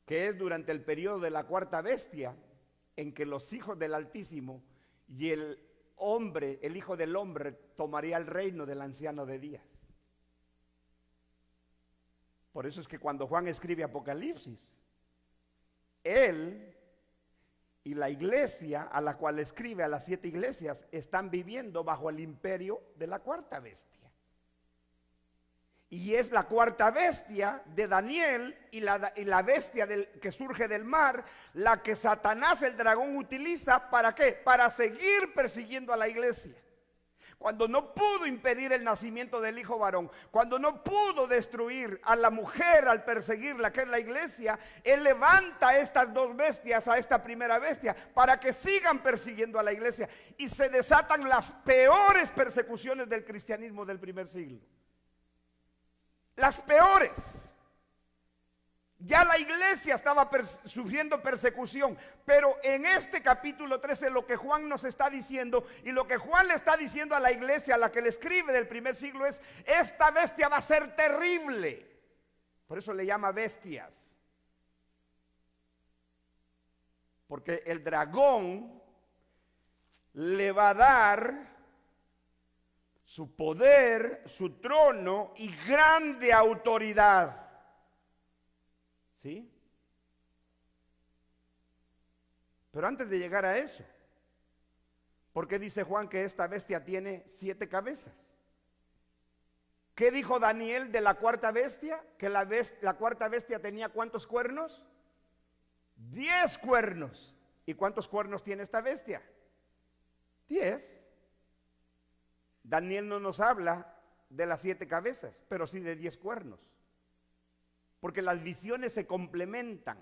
Speaker 1: que es durante el periodo de la cuarta bestia en que los hijos del Altísimo y el hombre, el Hijo del Hombre, tomaría el reino del anciano de días. Por eso es que cuando Juan escribe Apocalipsis, él y la iglesia a la cual escribe, a las 7 iglesias, están viviendo bajo el imperio de la cuarta bestia. Y es la cuarta bestia de Daniel y la bestia que surge del mar, la que Satanás, el dragón, utiliza, ¿para qué? Para seguir persiguiendo a la iglesia. Cuando no pudo impedir el nacimiento del hijo varón, cuando no pudo destruir a la mujer al perseguirla, que es la iglesia, él levanta a estas 2 bestias, a esta primera bestia, para que sigan persiguiendo a la iglesia. Y se desatan las peores persecuciones del cristianismo del primer siglo. Las peores. Ya la iglesia estaba sufriendo persecución, pero en este capítulo 13 lo que Juan nos está diciendo y lo que Juan le está diciendo a la iglesia a la que le escribe del primer siglo es, esta bestia va a ser terrible. Por eso le llama bestias. Porque el dragón le va a dar su poder, su trono y grande autoridad. ¿Sí? Pero antes de llegar a eso, ¿por qué dice Juan que esta bestia tiene 7 cabezas? ¿Qué dijo Daniel de la cuarta bestia? Que la cuarta bestia tenía ¿cuántos cuernos? 10 cuernos. ¿Y cuántos cuernos tiene esta bestia? 10. Daniel no nos habla de las 7 cabezas, pero sí de 10 cuernos. Porque las visiones se complementan,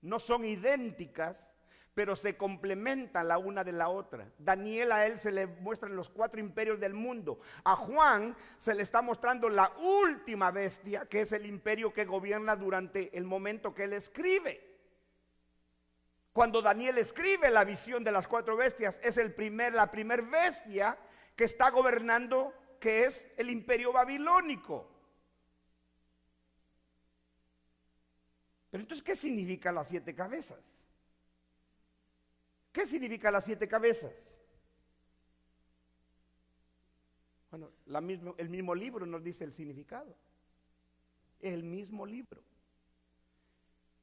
Speaker 1: no son idénticas, pero se complementan la una de la otra. Daniel, a él se le muestran los 4 imperios del mundo. A Juan se le está mostrando la última bestia, que es el imperio que gobierna durante el momento que él escribe. Cuando Daniel escribe la visión de las 4 bestias, es la primer bestia que está gobernando, que es el imperio babilónico. Pero entonces, ¿qué significa las 7 cabezas? ¿Qué significa las 7 cabezas? Bueno, el mismo libro nos dice el significado. Es el mismo libro.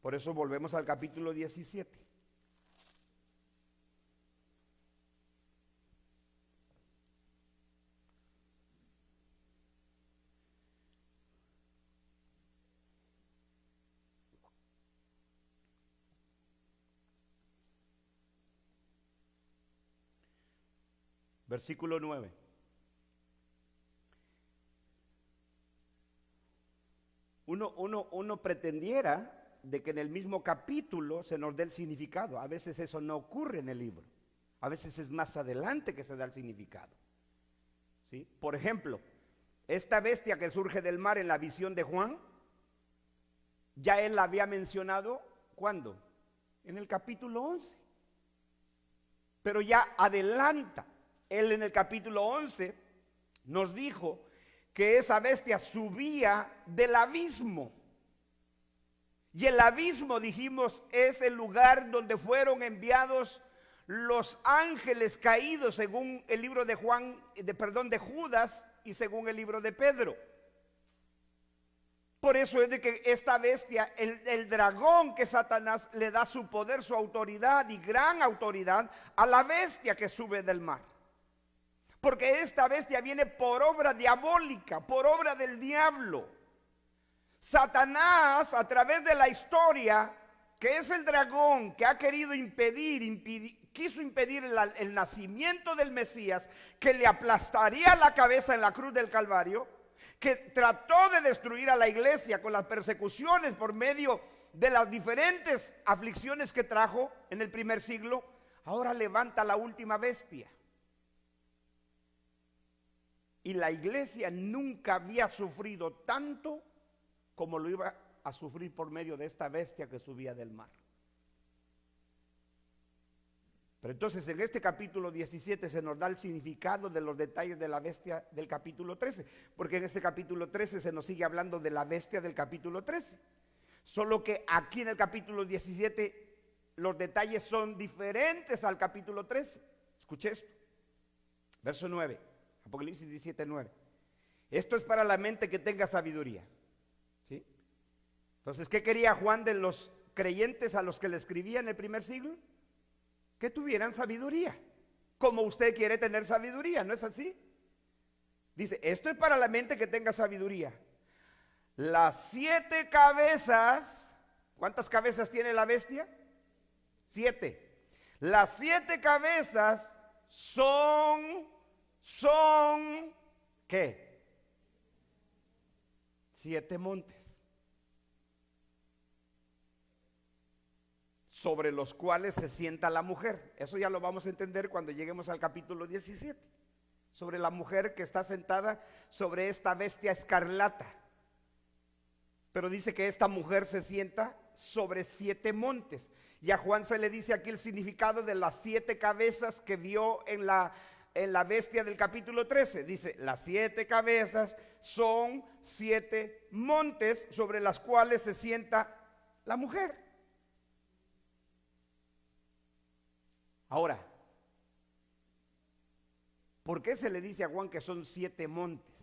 Speaker 1: Por eso volvemos al capítulo 17. Versículo 9. Uno pretendiera de que en el mismo capítulo se nos dé el significado. A veces eso no ocurre en el libro. A veces es más adelante que se da el significado. ¿Sí? Por ejemplo, esta bestia que surge del mar en la visión de Juan, ya él la había mencionado, ¿cuándo? En el capítulo 11. Pero ya adelanta. Él en el capítulo 11 nos dijo que esa bestia subía del abismo. Y el abismo, dijimos, es el lugar donde fueron enviados los ángeles caídos, según el libro de de Judas y según el libro de Pedro. Por eso es de que esta bestia, el dragón, que Satanás le da su poder, su autoridad y gran autoridad a la bestia que sube del mar. Porque esta bestia viene por obra diabólica, por obra del diablo. Satanás, a través de la historia, que es el dragón que ha querido quiso impedir el nacimiento del Mesías, que le aplastaría la cabeza en la cruz del Calvario, que trató de destruir a la iglesia con las persecuciones por medio de las diferentes aflicciones que trajo en el primer siglo, ahora levanta la última bestia. Y la iglesia nunca había sufrido tanto como lo iba a sufrir por medio de esta bestia que subía del mar. Pero entonces en este capítulo 17 se nos da el significado de los detalles de la bestia del capítulo 13, porque en este capítulo 13 se nos sigue hablando de la bestia del capítulo 13. Solo que aquí en el capítulo 17 los detalles son diferentes al capítulo 13. Escuche esto. Verso 9, Apocalipsis 17, 9. Esto es para la mente que tenga sabiduría. ¿Sí? Entonces, ¿qué quería Juan de los creyentes a los que le escribía en el primer siglo? Que tuvieran sabiduría, como usted quiere tener sabiduría, ¿no es así? Dice, esto es para la mente que tenga sabiduría. Las 7 cabezas, ¿cuántas cabezas tiene la bestia? 7. Las 7 cabezas son, ¿qué? 7 montes, sobre los cuales se sienta la mujer. Eso ya lo vamos a entender cuando lleguemos al capítulo 17. Sobre la mujer que está sentada sobre esta bestia escarlata. Pero dice que esta mujer se sienta sobre 7 montes. Y a Juan se le dice aquí el significado de las 7 cabezas que vio en la bestia del capítulo 13. Dice, las 7 cabezas son 7 montes sobre las cuales se sienta la mujer. Ahora, ¿por qué se le dice a Juan que son 7 montes?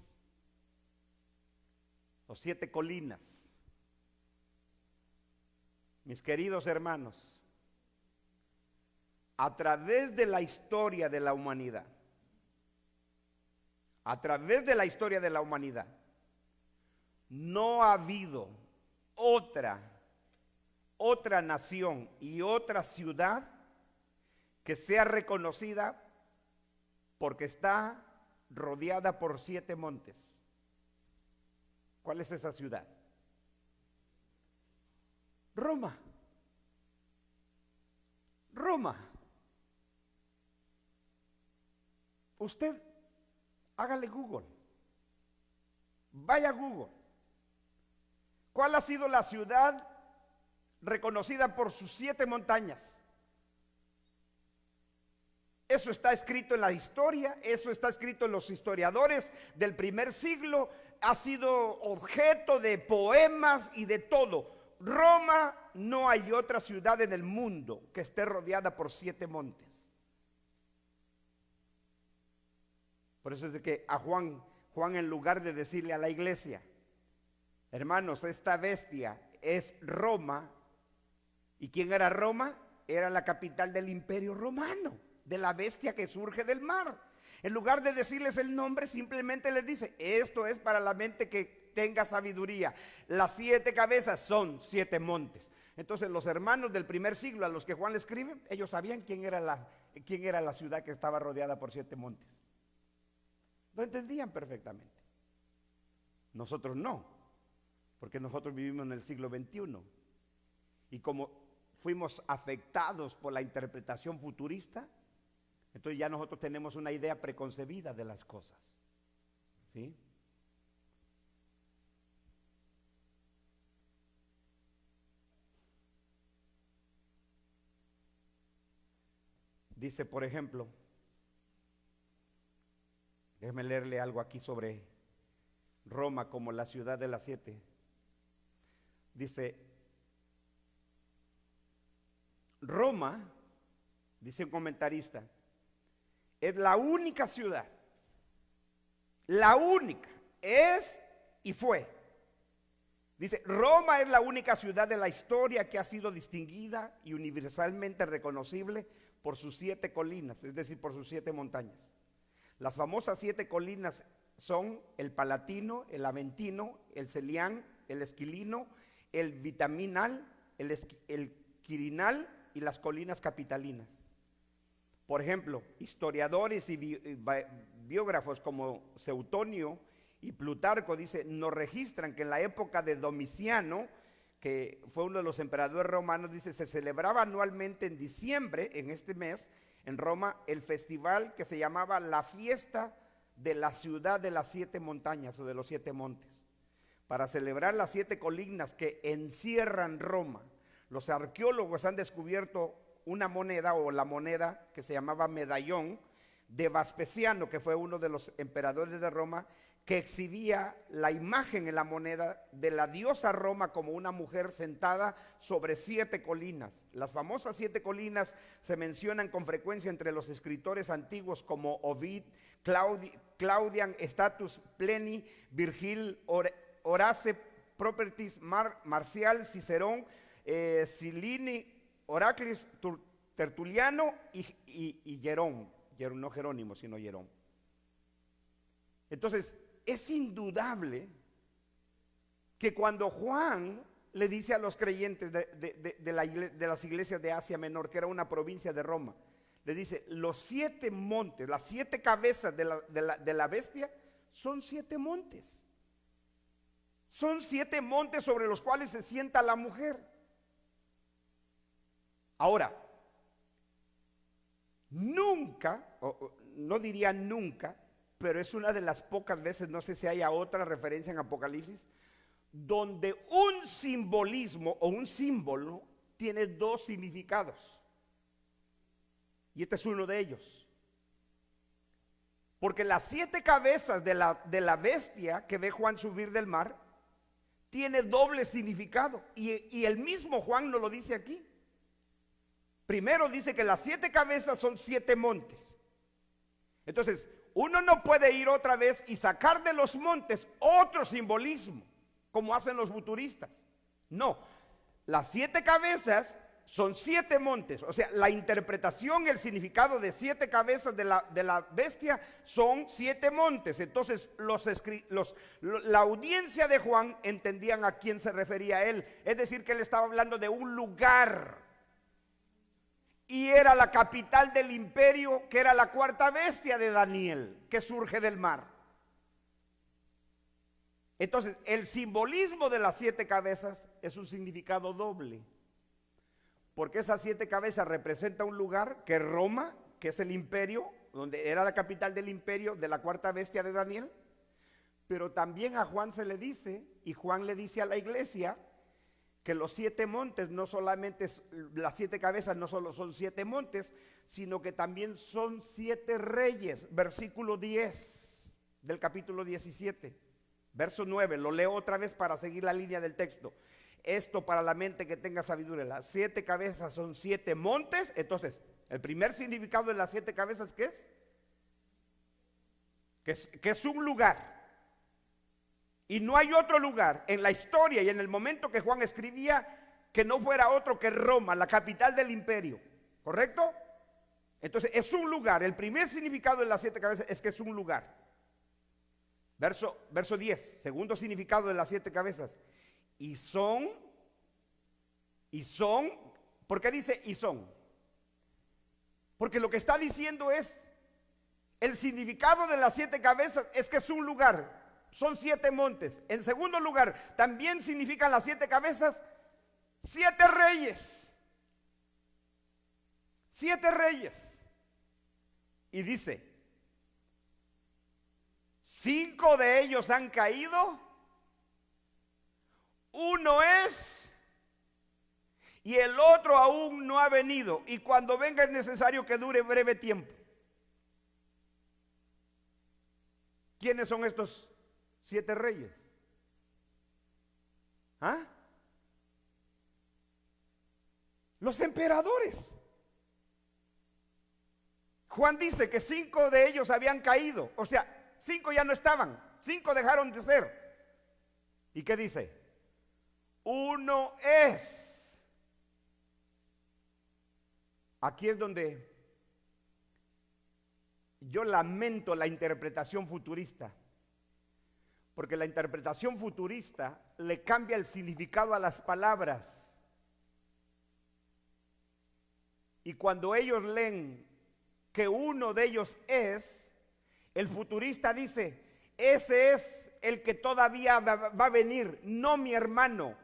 Speaker 1: O 7 colinas. Mis queridos hermanos, a través de la historia de la humanidad, no ha habido otra nación y otra ciudad que sea reconocida porque está rodeada por 7 montes. ¿Cuál es esa ciudad? Roma. Usted hágale Google. Vaya a Google. ¿Cuál ha sido la ciudad reconocida por sus 7 montañas? Eso está escrito en la historia, eso está escrito en los historiadores del primer siglo, ha sido objeto de poemas y de todo. Roma, no hay otra ciudad en el mundo que esté rodeada por 7 montes. Por eso es de que a Juan en lugar de decirle a la iglesia, hermanos, esta bestia es Roma. ¿Y quién era Roma? Era la capital del imperio romano, de la bestia que surge del mar. En lugar de decirles el nombre, simplemente les dice, esto es para la mente que tenga sabiduría. Las 7 cabezas son 7 montes. Entonces los hermanos del primer siglo a los que Juan le escribe, ellos sabían quién era la ciudad que estaba rodeada por 7 montes. Lo entendían perfectamente. Nosotros no, porque nosotros vivimos en el siglo XXI. Y como fuimos afectados por la interpretación futurista, entonces ya nosotros tenemos una idea preconcebida de las cosas. ¿Sí? Dice, por ejemplo, déjeme leerle algo aquí sobre Roma como la ciudad de las 7. Dice, Roma, dice un comentarista, es la única ciudad, la única, es y fue. Dice, Roma es la única ciudad de la historia que ha sido distinguida y universalmente reconocible por sus 7 colinas, es decir, por sus 7 montañas. Las famosas 7 colinas son el Palatino, el Aventino, el Celián, el Esquilino, el Vitaminal, el Quirinal y las colinas capitalinas. Por ejemplo, historiadores y biógrafos como Seutonio y Plutarco nos registran que en la época de Domiciano, que fue uno de los emperadores romanos, dice, se celebraba anualmente en diciembre, en este mes, en Roma, el festival que se llamaba la fiesta de la ciudad de las 7 montañas o de los 7 montes, para celebrar las 7 colinas que encierran Roma. Los arqueólogos han descubierto una moneda o la moneda que se llamaba medallón de Vespasiano, que fue uno de los emperadores de Roma, que exhibía la imagen en la moneda de la diosa Roma como una mujer sentada sobre 7 colinas. Las famosas 7 colinas se mencionan con frecuencia entre los escritores antiguos como Ovid, Claudian, Status, Pliny, Virgil, Horace, Propertis, Marcial, Cicerón, Silini, Oraclis, Tertuliano y Jerón, no Jerónimo, sino Jerón. Entonces, es indudable que cuando Juan le dice a los creyentes de las iglesias de Asia Menor, que era una provincia de Roma, le dice, los 7 montes, las 7 cabezas de la bestia, son 7 montes. Son 7 montes sobre los cuales se sienta la mujer. Ahora, nunca, no diría nunca, pero es una de las pocas veces, no sé si haya otra referencia en Apocalipsis, donde un simbolismo o un símbolo tiene 2 significados. Y este es uno de ellos. Porque las 7 cabezas de la bestia que ve Juan subir del mar, tiene doble significado. Y el mismo Juan nos lo dice aquí. Primero dice que las 7 cabezas son 7 montes. Entonces, uno no puede ir otra vez y sacar de los montes otro simbolismo, como hacen los futuristas. No, las 7 cabezas son 7 montes. O sea, la interpretación, el significado de 7 cabezas de la bestia son 7 montes. Entonces, la audiencia de Juan entendían a quién se refería a él. Es decir, que él estaba hablando de un lugar. Y era la capital del imperio, que era la 4ª bestia de Daniel, que surge del mar. Entonces, el simbolismo de las 7 cabezas es un significado doble. Porque esas 7 cabezas representan un lugar que es Roma, que es el imperio, donde era la capital del imperio de la 4ª bestia de Daniel. Pero también a Juan se le dice, y Juan le dice a la iglesia, que los 7 montes no solamente, las 7 cabezas no solo son 7 montes, sino que también son 7 reyes. Versículo 10 del capítulo 17, verso 9, lo leo otra vez para seguir la línea del texto. Esto para la mente que tenga sabiduría, las 7 cabezas son 7 montes. Entonces, el primer significado de las 7 cabezas, ¿qué es? Que es un lugar. Y no hay otro lugar en la historia y en el momento que Juan escribía que no fuera otro que Roma, la capital del imperio. ¿Correcto? Entonces es un lugar. El primer significado de las 7 cabezas es que es un lugar. Verso 10, segundo significado de las 7 cabezas. Y son Y son, ¿por qué dice y son? Porque lo que está diciendo es, el significado de las 7 cabezas es que es un lugar, son 7 montes. En segundo lugar, también significan las 7 cabezas, 7 reyes. 7 reyes. Y dice, 5 de ellos han caído, uno es, y el otro aún no ha venido, y cuando venga es necesario que dure breve tiempo. ¿Quiénes son estos 7 reyes? ¿Ah? Los emperadores. Juan dice que 5 de ellos habían caído, o sea, 5 ya no estaban, 5 dejaron de ser. ¿Y qué dice? Uno es. Aquí es donde yo lamento la interpretación futurista, porque la interpretación futurista le cambia el significado a las palabras. Y cuando ellos leen que uno de ellos es, el futurista dice, ese es el que todavía va a venir, no mi hermano.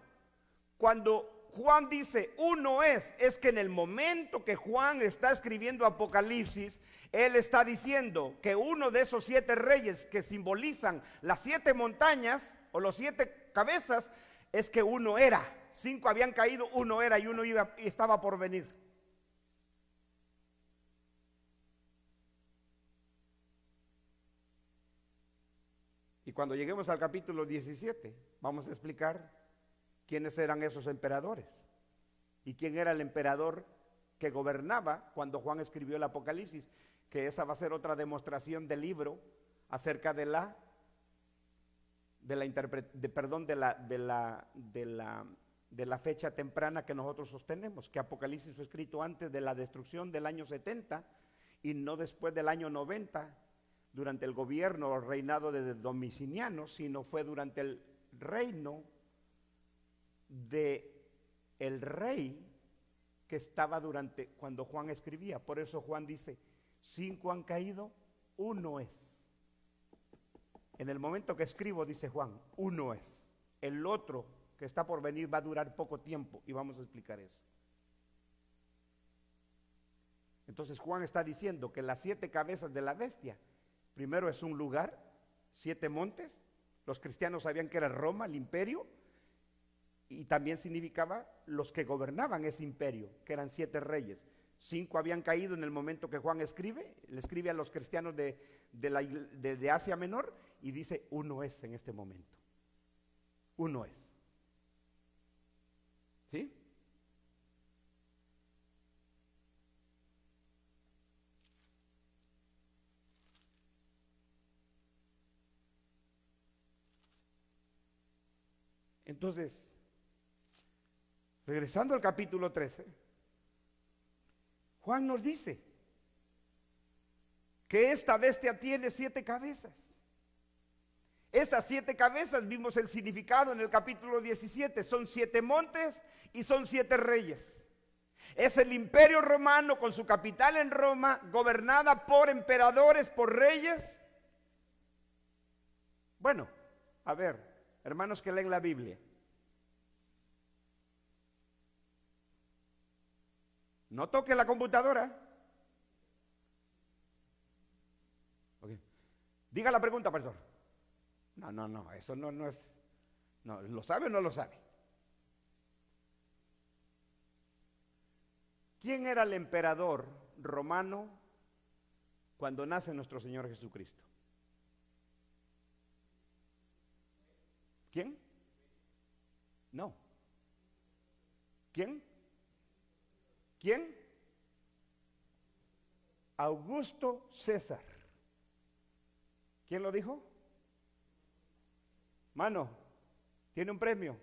Speaker 1: Cuando Juan dice uno es que en el momento que Juan está escribiendo Apocalipsis, él está diciendo que uno de esos 7 reyes que simbolizan las 7 montañas o los 7 cabezas, es que uno era. 5 habían caído, uno era y uno estaba por venir. Y cuando lleguemos al capítulo 17, vamos a explicar quiénes eran esos emperadores y quién era el emperador que gobernaba cuando Juan escribió el Apocalipsis, que esa va a ser otra demostración del libro acerca de la fecha temprana que nosotros sostenemos, que Apocalipsis fue escrito antes de la destrucción del año 70 y no después del año 90, durante el gobierno o reinado de Domiciano, sino fue durante el reino de el rey que estaba cuando Juan escribía. Por eso Juan dice, 5 han caído, uno es. En el momento que escribo, dice Juan, uno es. El otro que está por venir va a durar poco tiempo y vamos a explicar eso. Entonces Juan está diciendo que las 7 cabezas de la bestia, primero es un lugar, 7 montes. Los cristianos sabían que era Roma, el imperio, y también significaba los que gobernaban ese imperio, que eran 7 reyes. 5 habían caído en el momento que Juan le escribe a los cristianos de Asia Menor y dice, uno es en este momento. Uno es. ¿Sí? Entonces, regresando al capítulo 13, Juan nos dice que esta bestia tiene 7 cabezas. Esas 7 cabezas, vimos el significado en el capítulo 17, son 7 montes y son 7 reyes. Es el imperio romano con su capital en Roma, gobernada por emperadores, por reyes. Bueno, a ver, hermanos que leen la Biblia, no toque la computadora. Okay. Diga la pregunta, pastor. No, eso no es. No, ¿lo sabe o no lo sabe? ¿Quién era el emperador romano cuando nace nuestro Señor Jesucristo? ¿Quién? No. ¿Quién? ¿Quién? Augusto César. ¿Quién lo dijo? Mano, tiene un premio.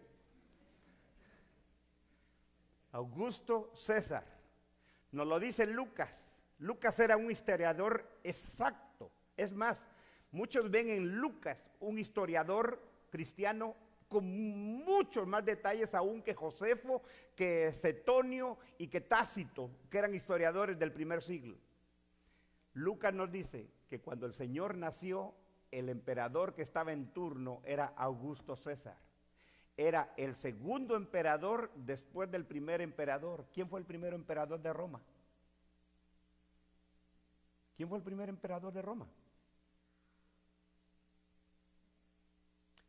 Speaker 1: Augusto César. Nos lo dice Lucas. Lucas era un historiador exacto. Es más, muchos ven en Lucas un historiador cristiano con muchos más detalles aún que Josefo, que Cetonio y que Tácito, que eran historiadores del primer siglo. Lucas nos dice que cuando el Señor nació, el emperador que estaba en turno era Augusto César. Era el segundo emperador después del primer emperador. ¿Quién fue el primer emperador de Roma? ¿Quién fue el primer emperador de Roma?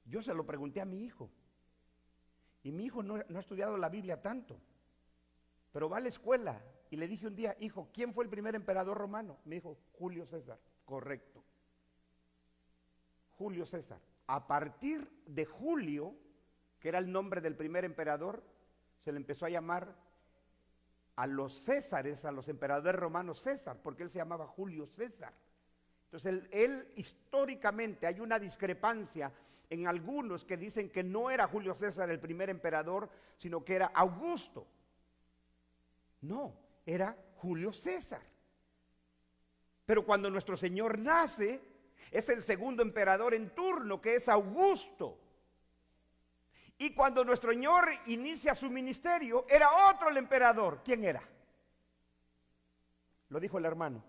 Speaker 1: Yo se lo pregunté a mi hijo. Y mi hijo no ha estudiado la Biblia tanto, pero va a la escuela. Y le dije un día, hijo, ¿quién fue el primer emperador romano? Me dijo, Julio César. Correcto. Julio César. A partir de Julio, que era el nombre del primer emperador, se le empezó a llamar a los Césares, a los emperadores romanos César, porque él se llamaba Julio César. Entonces él históricamente hay una discrepancia en algunos que dicen que no era Julio César el primer emperador, sino que era Augusto. No, era Julio César. Pero cuando nuestro Señor nace, es el segundo emperador en turno, que es Augusto. Y cuando nuestro Señor inicia su ministerio, era otro el emperador. ¿Quién era? Lo dijo el hermano.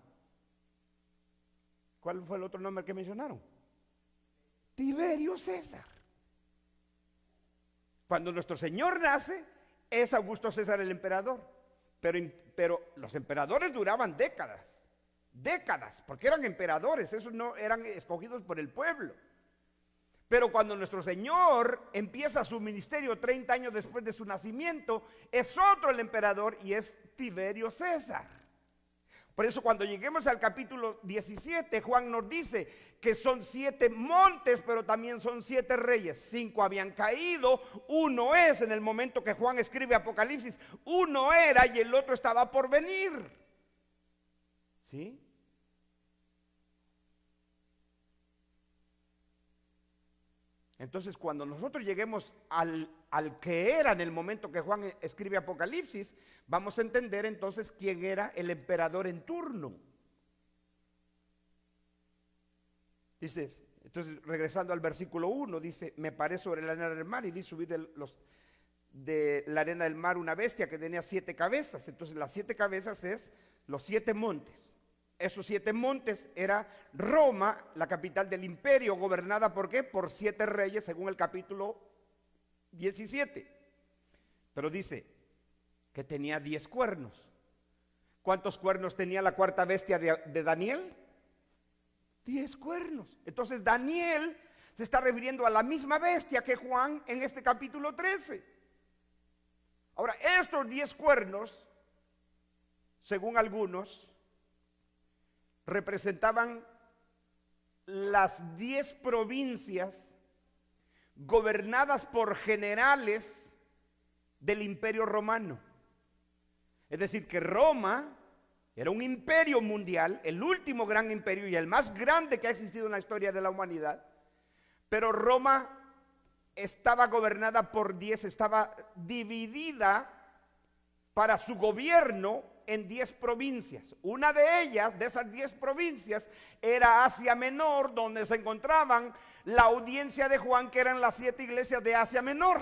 Speaker 1: ¿Cuál fue el otro nombre que mencionaron? Tiberio César. Cuando nuestro Señor nace, es Augusto César el emperador. Pero los emperadores duraban décadas, porque eran emperadores, esos no eran escogidos por el pueblo. Pero cuando nuestro Señor empieza su ministerio 30 años después de su nacimiento, es otro el emperador y es Tiberio César. Por eso cuando lleguemos al capítulo 17, Juan nos dice que son 7 montes, pero también son 7 reyes. 5 habían caído, uno es, en el momento que Juan escribe Apocalipsis, uno era y el otro estaba por venir. ¿Sí? Entonces cuando nosotros lleguemos al que era en el momento que Juan escribe Apocalipsis, vamos a entender entonces quién era el emperador en turno. Dice, entonces regresando al versículo 1, dice, me paré sobre la arena del mar y vi subir de la arena del mar una bestia que tenía 7 cabezas. Entonces las 7 cabezas es los 7 montes. Esos 7 montes era Roma, la capital del imperio, gobernada ¿por qué? Por 7 reyes, según el capítulo 17. Pero dice que tenía 10 cuernos. ¿Cuántos cuernos tenía la cuarta bestia de Daniel? 10 cuernos. Entonces Daniel se está refiriendo a la misma bestia que Juan en este capítulo 13. Ahora, estos 10 cuernos, según algunos, representaban las 10 provincias gobernadas por generales del imperio romano. Es decir, que Roma era un imperio mundial, el último gran imperio y el más grande que ha existido en la historia de la humanidad. Pero Roma estaba gobernada por 10, estaba dividida para su gobierno en 10 provincias. Una de ellas, de esas 10 provincias, era Asia Menor, donde se encontraban la audiencia de Juan, que eran las 7 iglesias de Asia Menor.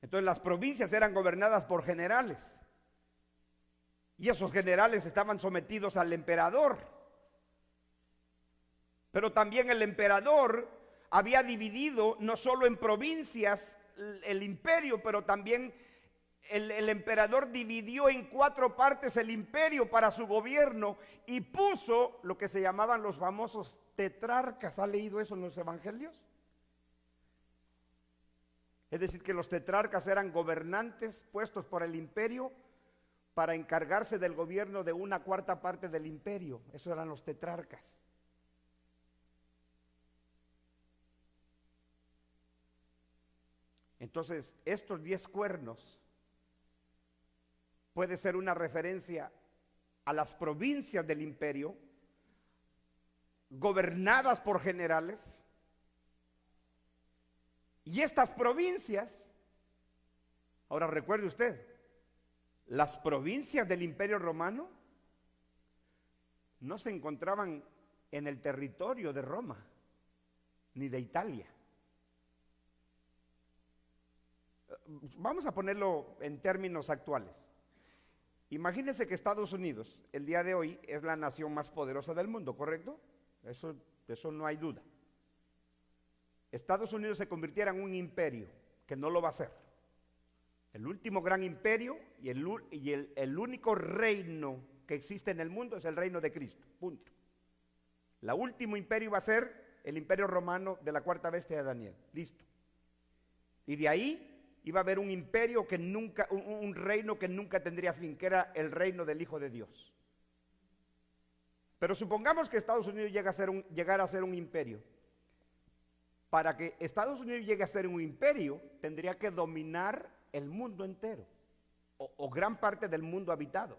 Speaker 1: Entonces las provincias eran gobernadas por generales, y esos generales estaban sometidos al emperador. Pero también el emperador había dividido no solo en provincias el imperio, pero también el emperador dividió en 4 partes el imperio para su gobierno y puso lo que se llamaban los famosos tetrarcas. ¿Ha leído eso en los evangelios? Es decir, que los tetrarcas eran gobernantes puestos por el imperio para encargarse del gobierno de una 4ª parte del imperio. Esos eran los tetrarcas. Entonces, estos 10 cuernos puede ser una referencia a las provincias del imperio gobernadas por generales. Y estas provincias, ahora recuerde usted, las provincias del imperio romano no se encontraban en el territorio de Roma, ni de Italia. Vamos a ponerlo en términos actuales. Imagínense que Estados Unidos, el día de hoy, es la nación más poderosa del mundo, ¿correcto? Eso no hay duda. Estados Unidos se convirtiera en un imperio, que no lo va a hacer. El último gran imperio y el único reino que existe en el mundo es el reino de Cristo, punto. El último imperio va a ser el imperio romano de la cuarta bestia de Daniel, listo. Y de ahí iba a haber un imperio que nunca, un reino que nunca tendría fin, que era el reino del Hijo de Dios. Pero supongamos que Estados Unidos llegara a ser un imperio. Para que Estados Unidos llegue a ser un imperio, tendría que dominar el mundo entero, o gran parte del mundo habitado.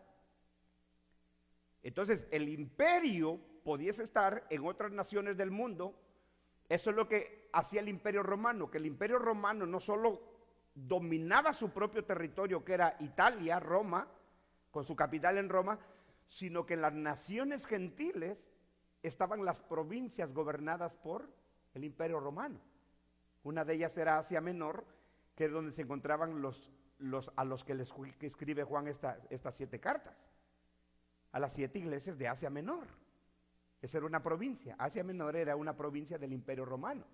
Speaker 1: Entonces, el imperio pudiese estar en otras naciones del mundo. Eso es lo que hacía el imperio romano, que el imperio romano no solo dominaba su propio territorio, que era Italia, Roma, con su capital en Roma, sino que en las naciones gentiles estaban las provincias gobernadas por el imperio romano. Una de ellas era Asia Menor, que es donde se encontraban a los que escribe Juan estas 7 cartas, a las 7 iglesias de Asia Menor. Esa era una provincia. Asia Menor era una provincia del imperio romano.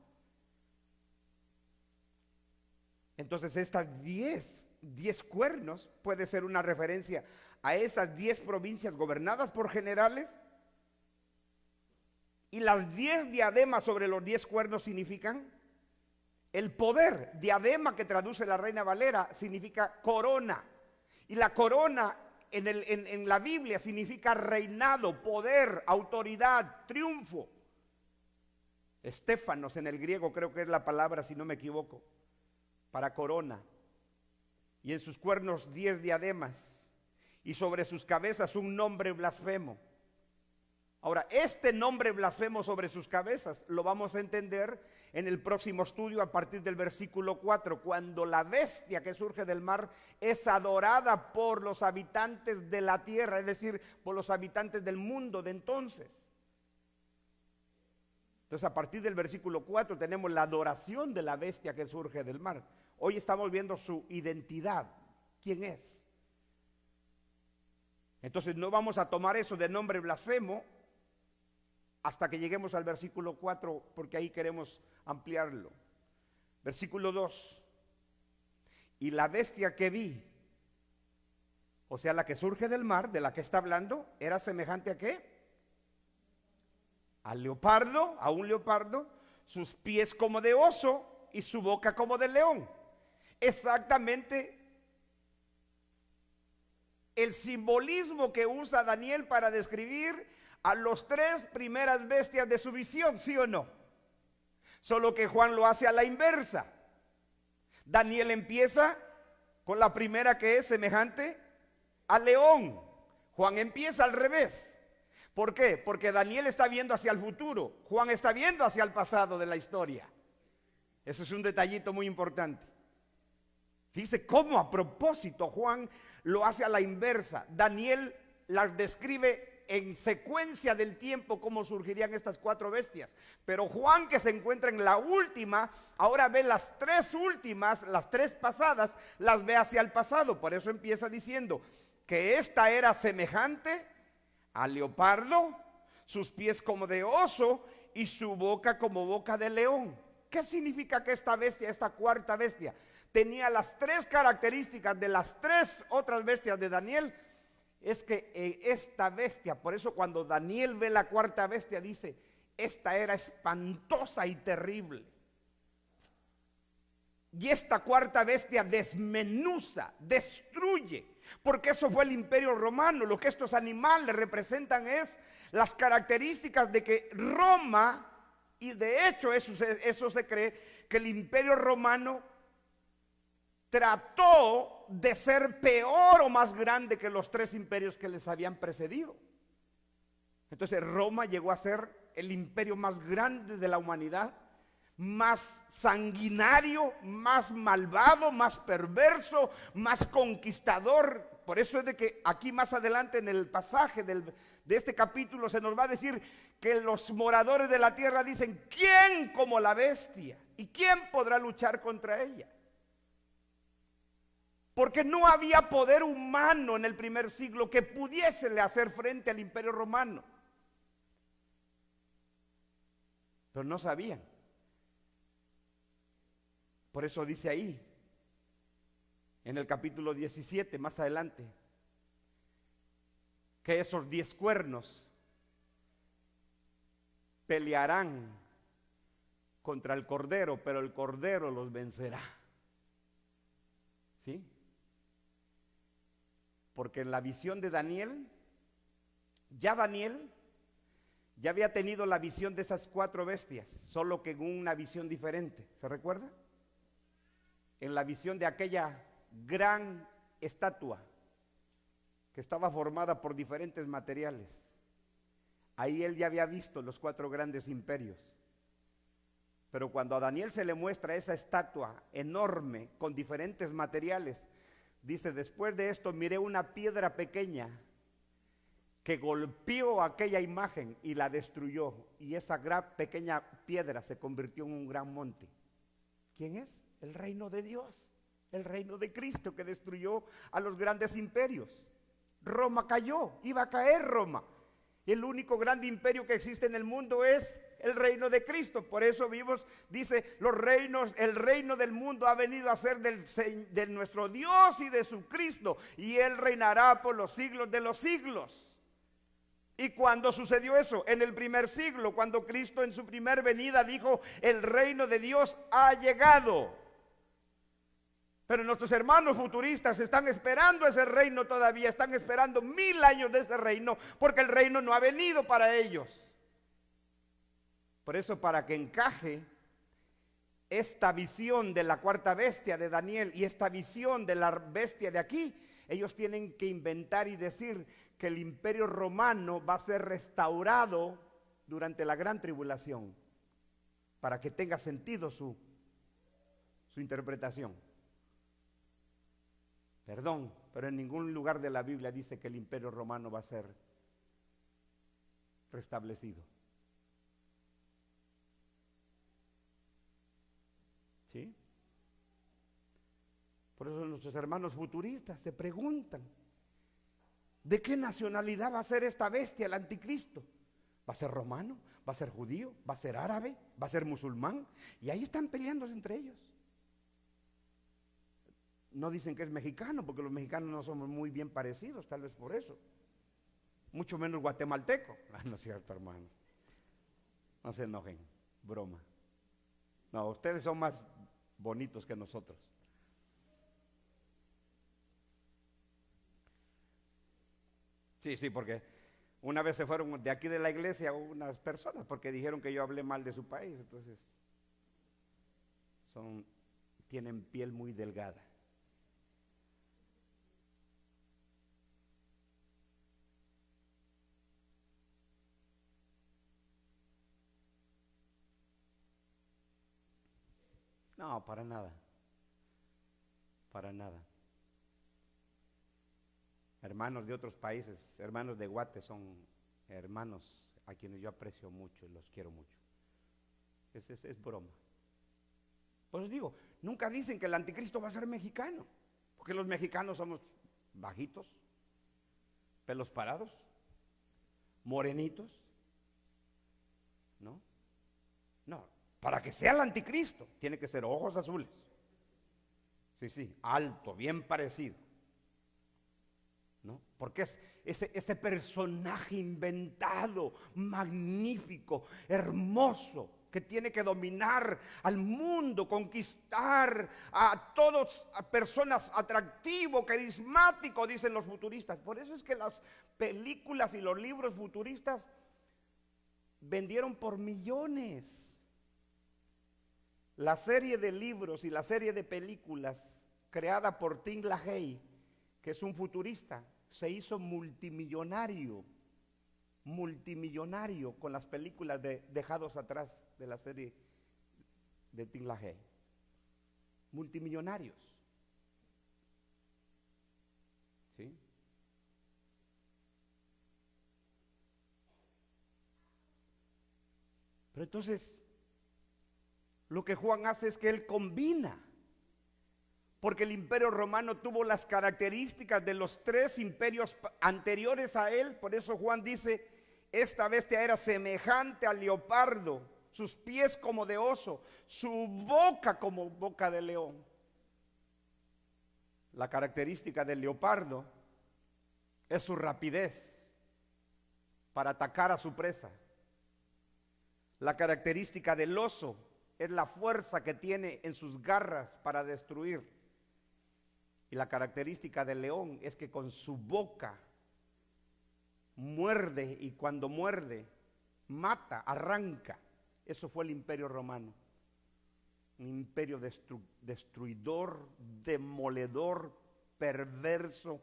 Speaker 1: Entonces estas 10 cuernos puede ser una referencia a esas 10 provincias gobernadas por generales. Y las 10 diademas sobre los 10 cuernos significan el poder. Diadema, que traduce la Reina Valera, significa corona. Y la corona en la Biblia significa reinado, poder, autoridad, triunfo. Estéfanos en el griego creo que es la palabra, si no me equivoco, para corona. Y en sus cuernos 10 diademas. Y sobre sus cabezas un nombre blasfemo. Ahora, este nombre blasfemo sobre sus cabezas lo vamos a entender en el próximo estudio a partir del versículo 4, cuando la bestia que surge del mar es adorada por los habitantes de la tierra, es decir, por los habitantes del mundo de entonces. Entonces, a partir del versículo 4 tenemos la adoración de la bestia que surge del mar. Hoy estamos viendo su identidad, quién es. Entonces, no vamos a tomar eso de nombre blasfemo hasta que lleguemos al versículo 4, porque ahí queremos ampliarlo. Versículo 2. Y la bestia que vi, o sea, la que surge del mar, de la que está hablando, era semejante ¿a qué? Al leopardo, a un leopardo, sus pies como de oso y su boca como de león. Exactamente el simbolismo que usa Daniel para describir a los 3 primeras bestias de su visión, ¿sí o no? Solo que Juan lo hace a la inversa. Daniel empieza con la primera, que es semejante al león. Juan empieza al revés. ¿Por qué? Porque Daniel está viendo hacia el futuro, Juan está viendo hacia el pasado de la historia. Eso es un detallito muy importante. Fíjese cómo a propósito Juan lo hace a la inversa. Daniel las describe en secuencia del tiempo cómo surgirían estas 4 bestias, pero Juan, que se encuentra en la última, ahora ve las 3 últimas, las 3 pasadas, las ve hacia el pasado. Por eso empieza diciendo que esta era semejante al leopardo, sus pies como de oso y su boca como boca de león. ¿Qué significa que esta bestia, esta cuarta bestia, tenía las 3 características de las 3 otras bestias de Daniel? Es que esta bestia, por eso cuando Daniel ve la cuarta bestia dice, esta era espantosa y terrible. Y esta cuarta bestia desmenuza, destruye, porque eso fue el imperio romano. Lo que estos animales representan es las características de que Roma, y de hecho eso se cree, que el imperio romano trató de ser peor o más grande que los 3 imperios que les habían precedido. Entonces Roma llegó a ser el imperio más grande de la humanidad, más sanguinario, más malvado, más perverso, más conquistador. Por eso es de que aquí más adelante en el pasaje de este capítulo se nos va a decir que los moradores de la tierra dicen: ¿quién como la bestia? ¿Y quién podrá luchar contra ella? Porque no había poder humano en el primer siglo que pudiese hacer frente al imperio romano. Pero no sabían. Por eso dice ahí, en el capítulo 17, más adelante, que esos 10 cuernos pelearán contra el Cordero, pero el Cordero los vencerá. ¿Sí? Porque en la visión de Daniel ya había tenido la visión de esas 4 bestias, solo que en una visión diferente. ¿Se recuerda? En la visión de aquella gran estatua que estaba formada por diferentes materiales. Ahí él ya había visto los 4 grandes imperios. Pero cuando a Daniel se le muestra esa estatua enorme con diferentes materiales, dice: después de esto miré una piedra pequeña que golpeó aquella imagen y la destruyó, y esa gran pequeña piedra se convirtió en un gran monte. ¿Quién es? El reino de Dios, el reino de Cristo, que destruyó a los grandes imperios. Roma cayó, iba a caer Roma. El único grande imperio que existe en el mundo es el reino de Cristo. Por eso vimos, dice, el reino del mundo ha venido a ser de nuestro Dios y de su Cristo, y Él reinará por los siglos de los siglos. ¿Y cuándo sucedió eso? En el primer siglo, cuando Cristo en su primer venida dijo: el reino de Dios ha llegado. Pero nuestros hermanos futuristas están esperando ese reino todavía, están esperando 1000 años de ese reino, porque el reino no ha venido para ellos. Por eso, para que encaje esta visión de la 4ª bestia de Daniel y esta visión de la bestia de aquí, ellos tienen que inventar y decir que el imperio romano va a ser restaurado durante la gran tribulación, para que tenga sentido su interpretación. Perdón, pero en ningún lugar de la Biblia dice que el imperio romano va a ser restablecido. ¿Sí? Por eso nuestros hermanos futuristas se preguntan: ¿de qué nacionalidad va a ser esta bestia, el anticristo? ¿Va a ser romano? ¿Va a ser judío? ¿Va a ser árabe? ¿Va a ser musulmán? Y ahí están peleándose entre ellos. No dicen que es mexicano, porque los mexicanos no somos muy bien parecidos, tal vez por eso. Mucho menos guatemalteco. No es cierto, hermano. No se enojen, broma. No, ustedes son más bonitos que nosotros. Sí, porque una vez se fueron de aquí de la iglesia unas personas porque dijeron que yo hablé mal de su país. Entonces, tienen piel muy delgada. No, para nada. Para nada. Hermanos de otros países, hermanos de Guate, son hermanos a quienes yo aprecio mucho y los quiero mucho. Es broma. Por eso digo, nunca dicen que el anticristo va a ser mexicano, porque los mexicanos somos bajitos, pelos parados, morenitos. ¿No? No, para que sea el anticristo, tiene que ser ojos azules. Sí, alto, bien parecido. ¿No? Porque es ese personaje inventado, magnífico, hermoso, que tiene que dominar al mundo, conquistar a todas personas atractivo, carismático, dicen los futuristas. Por eso es que las películas y los libros futuristas vendieron por millones. La serie de libros y la serie de películas creada por Tim LaHaye, que es un futurista, se hizo multimillonario con las películas dejados atrás de la serie de Tim LaHaye. Multimillonarios. ¿Sí? Pero entonces, lo que Juan hace es que él combina, porque el imperio romano tuvo las características de los tres imperios anteriores a él. Por eso Juan dice, esta bestia era semejante al leopardo, sus pies como de oso, su boca como boca de león. La característica del leopardo es su rapidez para atacar a su presa. La característica del oso es la fuerza que tiene en sus garras para destruir. Y la característica del león es que con su boca muerde, y cuando muerde, mata, arranca. Eso fue el imperio romano. Un imperio destruidor, demoledor, perverso,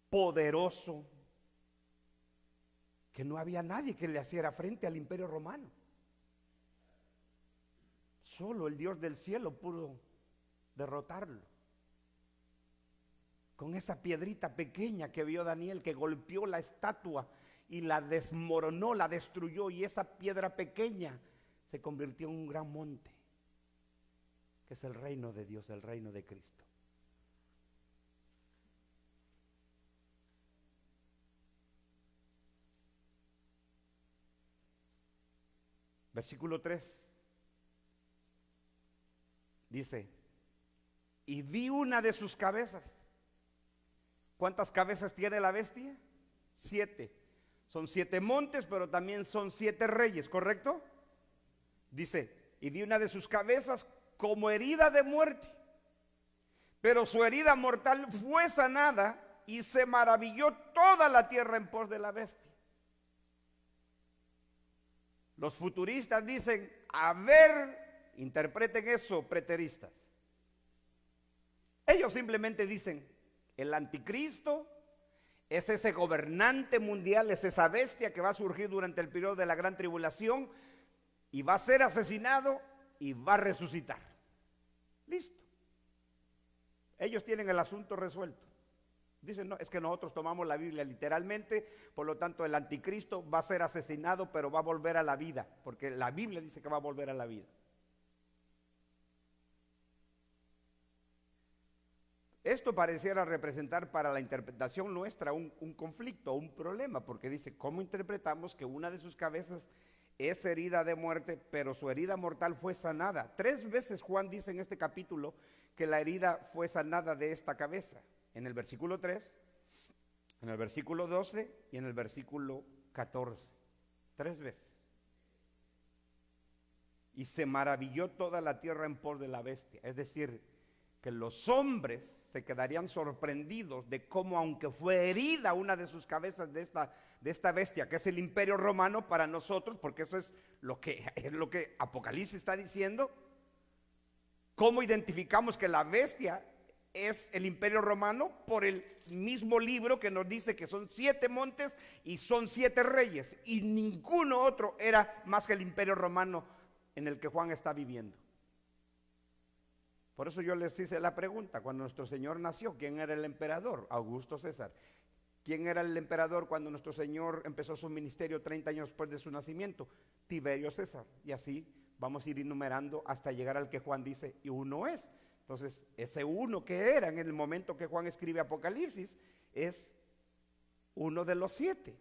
Speaker 1: poderoso, que no había nadie que le hiciera frente al imperio romano. Solo el Dios del cielo pudo derrotarlo. Con esa piedrita pequeña que vio Daniel, que golpeó la estatua y la desmoronó, la destruyó, y esa piedra pequeña se convirtió en un gran monte, que es el reino de Dios, el reino de Cristo. Versículo 3 dice, y vi una de sus cabezas. ¿Cuántas cabezas tiene la bestia? 7. Son 7 montes, pero también son 7 reyes, ¿correcto? Dice, y vi una de sus cabezas como herida de muerte, pero su herida mortal fue sanada, y se maravilló toda la tierra en pos de la bestia. Los futuristas dicen, a ver, interpreten eso, preteristas. Ellos simplemente dicen, el anticristo es ese gobernante mundial, es esa bestia que va a surgir durante el periodo de la gran tribulación, y va a ser asesinado y va a resucitar. Listo. Ellos tienen el asunto resuelto. Dicen, no, es que nosotros tomamos la Biblia literalmente, por lo tanto el anticristo va a ser asesinado, pero va a volver a la vida, porque la Biblia dice que va a volver a la vida. Esto pareciera representar para la interpretación nuestra un conflicto, un problema, porque dice, ¿cómo interpretamos que una de sus cabezas es herida de muerte, pero su herida mortal fue sanada? 3 veces Juan dice en este capítulo que la herida fue sanada de esta cabeza. En el versículo 3, en el versículo 12 y en el versículo 14. 3 veces. Y se maravilló toda la tierra en pos de la bestia. Es decir, que los hombres se quedarían sorprendidos de cómo, aunque fue herida una de sus cabezas de esta bestia, que es el imperio romano para nosotros, porque eso es lo que Apocalipsis está diciendo, ¿cómo identificamos que la bestia es el imperio romano? Por el mismo libro que nos dice que son 7 montes y son 7 reyes, y ninguno otro era más que el imperio romano en el que Juan está viviendo. Por eso yo les hice la pregunta, cuando nuestro Señor nació, ¿quién era el emperador? Augusto César. ¿Quién era el emperador cuando nuestro Señor empezó su ministerio 30 años después de su nacimiento? Tiberio César. Y así vamos a ir enumerando hasta llegar al que Juan dice, y uno es. Entonces, ese uno que era en el momento que Juan escribe Apocalipsis es uno de los 7.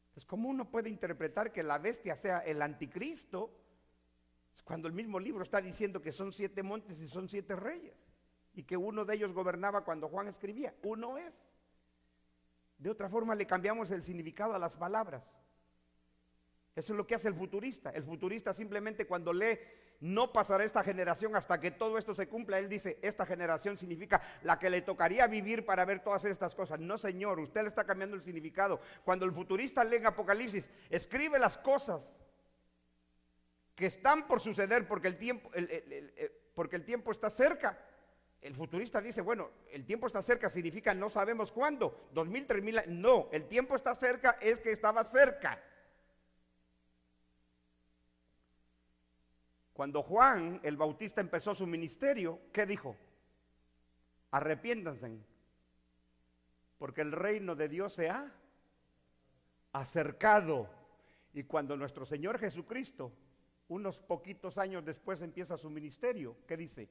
Speaker 1: Entonces, ¿cómo uno puede interpretar que la bestia sea el anticristo cuando el mismo libro está diciendo que son 7 montes y son 7 reyes, y que uno de ellos gobernaba cuando Juan escribía? Uno es. De otra forma le cambiamos el significado a las palabras. Eso es lo que hace el futurista. El futurista simplemente cuando lee, no pasará esta generación hasta que todo esto se cumpla, él dice, esta generación significa la que le tocaría vivir para ver todas estas cosas. No, señor, usted le está cambiando el significado. Cuando el futurista lee en Apocalipsis, escribe las cosas que están por suceder porque el tiempo está cerca. El futurista dice, bueno, el tiempo está cerca significa no sabemos cuándo, 2000, 3000 años. No, el tiempo está cerca es que estaba cerca. Cuando Juan el Bautista empezó su ministerio, ¿qué dijo? Arrepiéntanse, porque el reino de Dios se ha acercado. Y cuando nuestro Señor Jesucristo, unos poquitos años después, empieza su ministerio, ¿qué dice?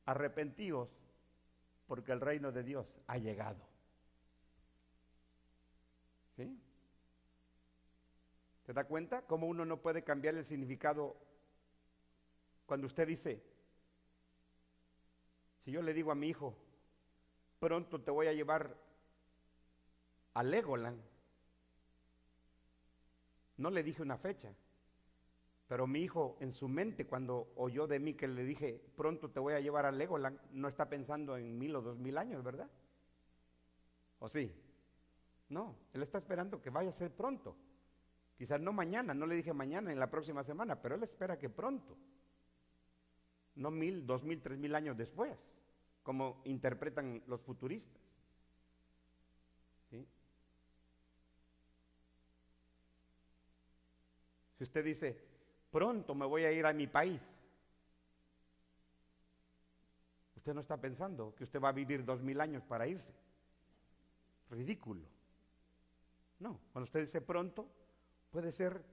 Speaker 1: Arrepentíos, porque el reino de Dios ha llegado. ¿Sí? ¿Se da cuenta cómo uno no puede cambiar el significado cuando usted dice, si yo le digo a mi hijo, pronto te voy a llevar a Legoland? No le dije una fecha, pero mi hijo en su mente, cuando oyó de mí que le dije, pronto te voy a llevar a Legoland, no está pensando en 1000 o 2000 años, ¿verdad? ¿O sí? No, él está esperando que vaya a ser pronto. Quizás no mañana, no le dije mañana, en la próxima semana, pero él espera que pronto. No 1000, 2000, 3000 años después, como interpretan los futuristas. ¿Sí? Si usted dice, pronto me voy a ir a mi país, usted no está pensando que usted va a vivir 2000 años para irse. Ridículo. No, cuando usted dice pronto, puede ser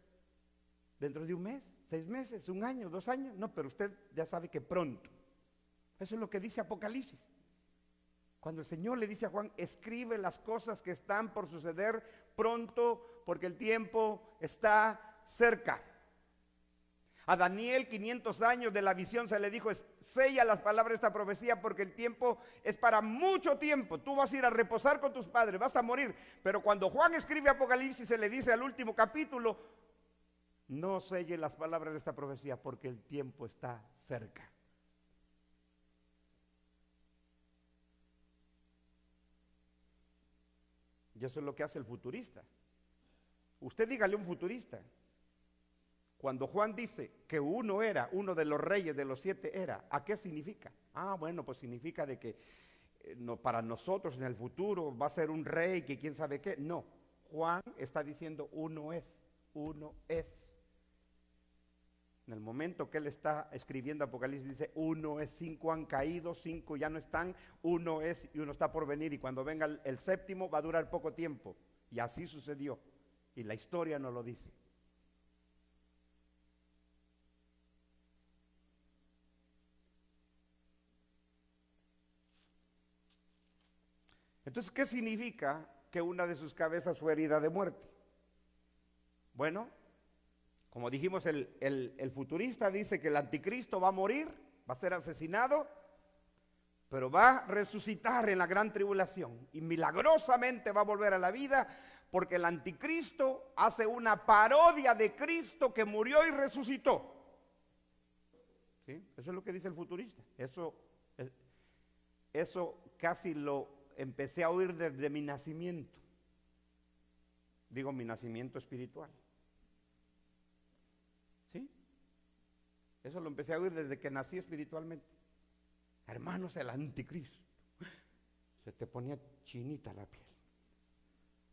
Speaker 1: dentro de un mes, 6 meses, 1 año, 2 años. No, pero usted ya sabe que pronto. Eso es lo que dice Apocalipsis. Cuando el Señor le dice a Juan, escribe las cosas que están por suceder pronto, porque el tiempo está cerca. A Daniel, 500 años de la visión, se le dijo, sella las palabras de esta profecía, porque el tiempo es para mucho tiempo. Tú vas a ir a reposar con tus padres, vas a morir. Pero cuando Juan escribe Apocalipsis, se le dice al último capítulo, no selle las palabras de esta profecía, porque el tiempo está cerca. Y eso es lo que hace el futurista. Usted dígale a un futurista, cuando Juan dice que uno de los reyes de los 7 era, ¿a qué significa? Ah, bueno, pues significa de que no, para nosotros en el futuro va a ser un rey que quién sabe qué. No, Juan está diciendo uno es. En el momento que él está escribiendo Apocalipsis dice, uno es, 5 han caído, 5 ya no están, uno es y uno está por venir, y cuando venga el séptimo va a durar poco tiempo. Y así sucedió, y la historia nos lo dice. Entonces, ¿qué significa que una de sus cabezas fue herida de muerte? Bueno, como dijimos, el futurista dice que el anticristo va a morir, va a ser asesinado, pero va a resucitar en la gran tribulación y milagrosamente va a volver a la vida, porque el anticristo hace una parodia de Cristo que murió y resucitó. ¿Sí? Eso es lo que dice el futurista. Eso casi lo empecé a oír desde mi nacimiento. Digo, mi nacimiento espiritual. ¿Sí? Eso lo empecé a oír desde que nací espiritualmente. Hermanos, el anticristo. Se te ponía chinita la piel.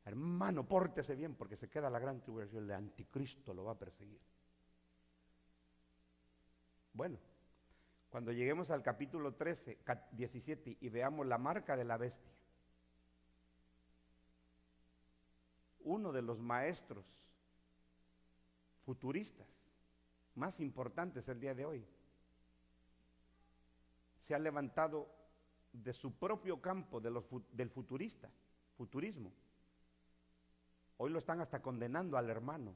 Speaker 1: Hermano, pórtese bien porque se queda la gran tribulación. El anticristo lo va a perseguir. Bueno, cuando lleguemos al capítulo 13, 17 y veamos la marca de la bestia, uno de los maestros futuristas más importantes el día de hoy se ha levantado de su propio campo del futurismo. Hoy lo están hasta condenando al hermano,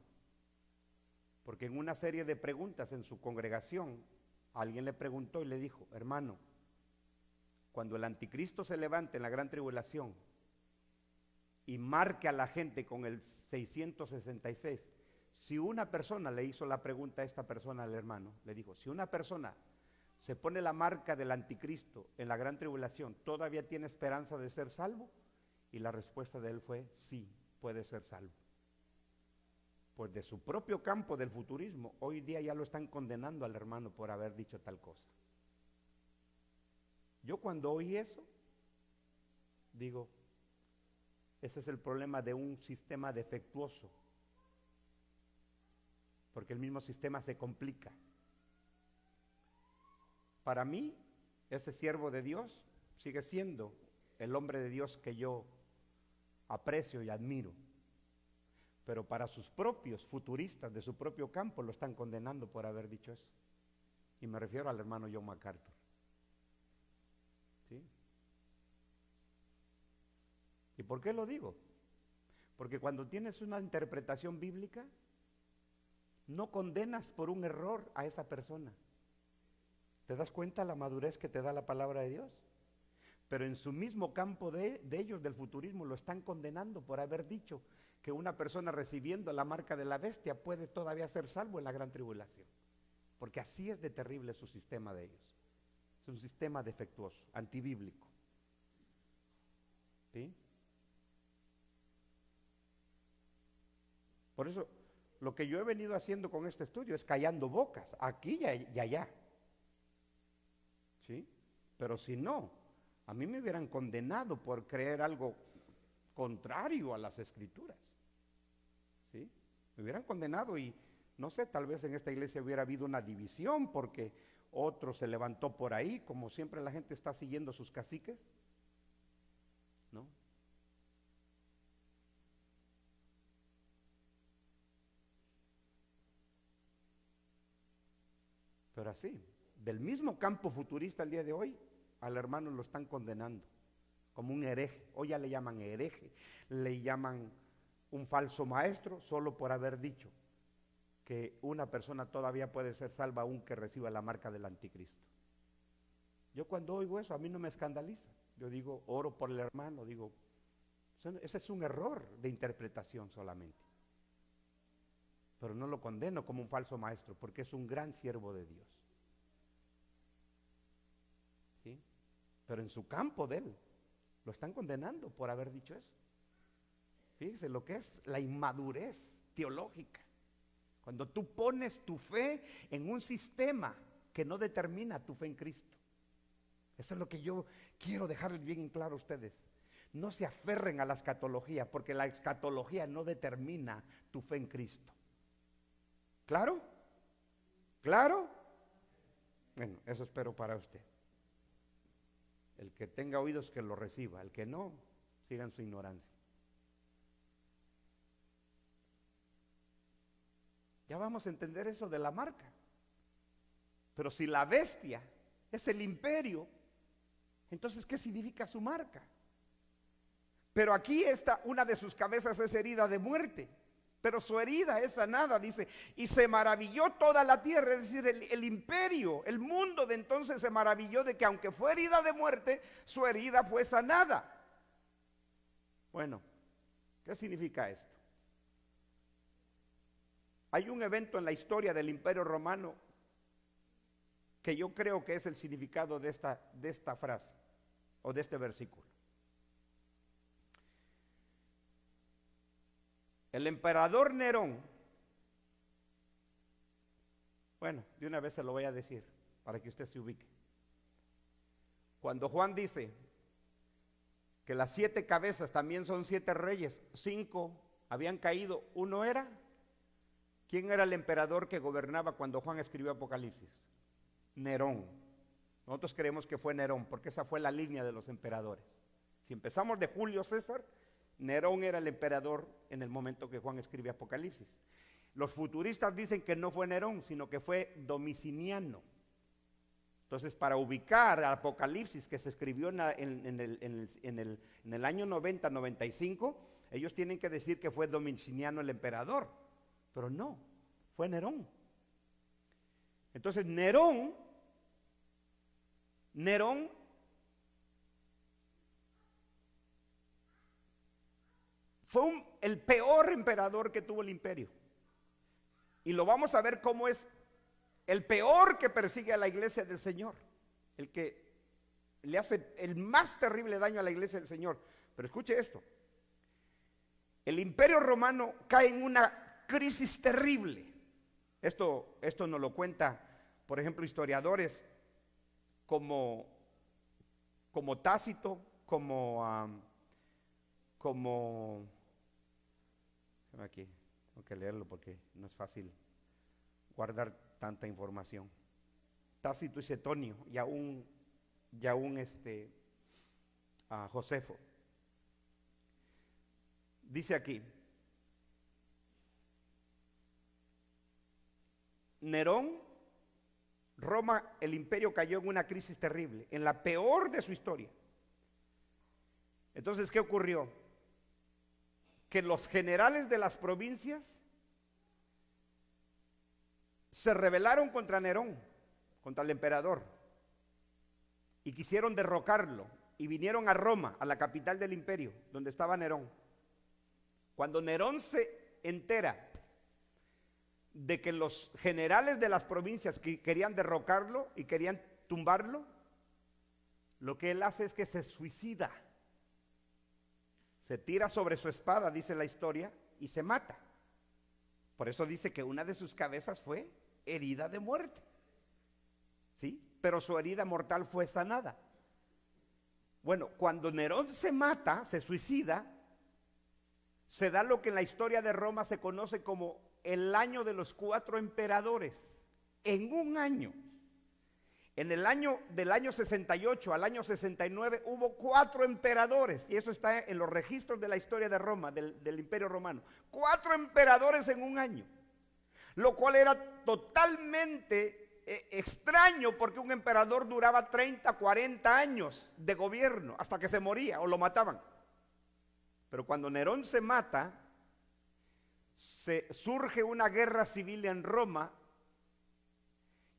Speaker 1: porque en una serie de preguntas en su congregación alguien le preguntó y le dijo, hermano, cuando el anticristo se levante en la gran tribulación y marque a la gente con el 666, si una persona le hizo la pregunta a esta persona al hermano, le dijo, si una persona se pone la marca del anticristo en la gran tribulación, ¿todavía tiene esperanza de ser salvo? Y la respuesta de él fue, sí, puede ser salvo. Pues de su propio campo del futurismo, hoy día ya lo están condenando al hermano por haber dicho tal cosa. Yo cuando oí eso, digo, ese es el problema de un sistema defectuoso, porque el mismo sistema se complica. Para mí, ese siervo de Dios sigue siendo el hombre de Dios que yo aprecio y admiro. Pero para sus propios futuristas de su propio campo lo están condenando por haber dicho eso. Y me refiero al hermano John MacArthur. ¿Sí? ¿Y por qué lo digo? Porque cuando tienes una interpretación bíblica, no condenas por un error a esa persona. ¿Te das cuenta la madurez que te da la palabra de Dios? Pero en su mismo campo de ellos, del futurismo, lo están condenando por haber dicho que una persona recibiendo la marca de la bestia puede todavía ser salvo en la gran tribulación. Porque así es de terrible su sistema de ellos. Es un sistema defectuoso, antibíblico. ¿Sí? Por eso, lo que yo he venido haciendo con este estudio es callando bocas, aquí y allá. ¿Sí? Pero si no, a mí me hubieran condenado por creer algo contrario a las Escrituras. ¿Sí? Me hubieran condenado y no sé, tal vez en esta iglesia hubiera habido una división porque otro se levantó por ahí, como siempre la gente está siguiendo sus caciques, ¿no? Pero así, del mismo campo futurista al día de hoy, al hermano lo están condenando como un hereje. Hoy ya le llaman hereje, le llaman un falso maestro solo por haber dicho que una persona todavía puede ser salva aunque reciba la marca del anticristo. Yo cuando oigo eso a mí no me escandaliza. Yo digo, oro por el hermano, digo, ese es un error de interpretación solamente. Pero no lo condeno como un falso maestro porque es un gran siervo de Dios. ¿Sí? Pero en su campo de él lo están condenando por haber dicho eso. Fíjese lo que es la inmadurez teológica. Cuando tú pones tu fe en un sistema que no determina tu fe en Cristo. Eso es lo que yo quiero dejarles bien claro a ustedes. No se aferren a la escatología porque la escatología no determina tu fe en Cristo. ¿Claro? ¿Claro? Bueno, eso espero para usted. El que tenga oídos que lo reciba, el que no, sigan su ignorancia. Ya vamos a entender eso de la marca. Pero si la bestia es el imperio, entonces ¿qué significa su marca? Pero aquí está, una de sus cabezas es herida de muerte, pero su herida es sanada, dice, y se maravilló toda la tierra, es decir, el imperio, el mundo de entonces se maravilló de que aunque fue herida de muerte, su herida fue sanada. Bueno, ¿qué significa esto? Hay un evento en la historia del Imperio Romano que yo creo que es el significado de esta frase o de este versículo. El emperador Nerón, bueno, de una vez se lo voy a decir para que usted se ubique. Cuando Juan dice que las 7 cabezas también son 7 reyes, 5 habían caído, uno era, ¿quién era el emperador que gobernaba cuando Juan escribió Apocalipsis? Nerón. Nosotros creemos que fue Nerón porque esa fue la línea de los emperadores. Si empezamos de Julio César, Nerón era el emperador en el momento que Juan escribe Apocalipsis. Los futuristas dicen que no fue Nerón, sino que fue Domiciano. Entonces, para ubicar Apocalipsis, que se escribió en el año 90-95, ellos tienen que decir que fue Domiciano el emperador, pero no, fue Nerón. Entonces, Nerón fue el peor emperador que tuvo el imperio. Y lo vamos a ver cómo es el peor que persigue a la iglesia del Señor. El que le hace el más terrible daño a la iglesia del Señor. Pero escuche esto. El imperio romano cae en una crisis terrible. Esto nos lo cuenta, por ejemplo, historiadores como Tácito, aquí, tengo que leerlo porque no es fácil guardar tanta información. Tácito y Setonio y aún Josefo. Dice aquí, Nerón, Roma, el imperio cayó en una crisis terrible, en la peor de su historia. Entonces, ¿qué ocurrió? Que los generales de las provincias se rebelaron contra Nerón, contra el emperador, y quisieron derrocarlo, y vinieron a Roma, a la capital del imperio, donde estaba Nerón. Cuando Nerón se entera de que los generales de las provincias que querían derrocarlo y querían tumbarlo, lo que él hace es que se suicida. Se tira sobre su espada, dice la historia, y se mata. Por eso dice que una de sus cabezas fue herida de muerte. ¿Sí? Pero su herida mortal fue sanada. Bueno, cuando Nerón se mata, se suicida, se da lo que en la historia de Roma se conoce como el año de los 4 emperadores. En un año. En el año del año 68 al año 69 hubo 4 emperadores, y eso está en los registros de la historia de Roma, del Imperio Romano. 4 emperadores en un año, lo cual era totalmente extraño, porque un emperador duraba 30, 40 años de gobierno hasta que se moría o lo mataban. Pero cuando Nerón se mata, surge una guerra civil en Roma,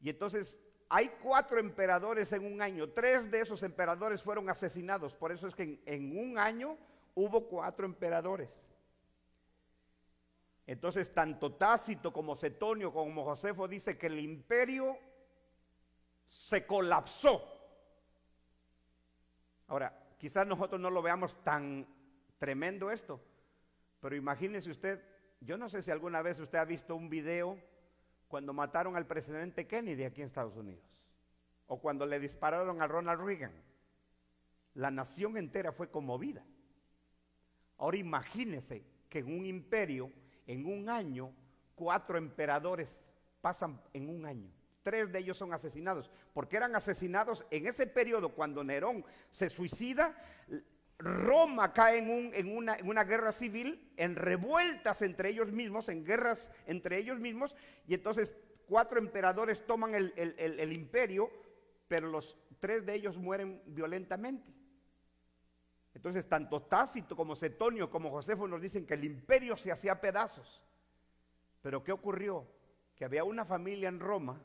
Speaker 1: y entonces hay 4 emperadores en un año. 3 de esos emperadores fueron asesinados. Por eso es que en un año hubo 4 emperadores. Entonces tanto Tácito como Setonio como Josefo dice que el imperio se colapsó. Ahora, quizás nosotros no lo veamos tan tremendo esto, pero imagínese usted, yo no sé si alguna vez usted ha visto un video cuando mataron al presidente Kennedy aquí en Estados Unidos, o cuando le dispararon a Ronald Reagan. La nación entera fue conmovida. Ahora imagínese que en un imperio, en un año, 4 emperadores pasan en un año. 3 de ellos son asesinados, porque eran asesinados en ese periodo cuando Nerón se suicida. Roma cae en una guerra civil, en revueltas entre ellos mismos, en guerras entre ellos mismos, y entonces 4 emperadores toman el imperio, pero los 3 de ellos mueren violentamente. Entonces tanto Tácito como Setonio como Josefo nos dicen que el imperio se hacía pedazos. Pero ¿qué ocurrió? Que había una familia en Roma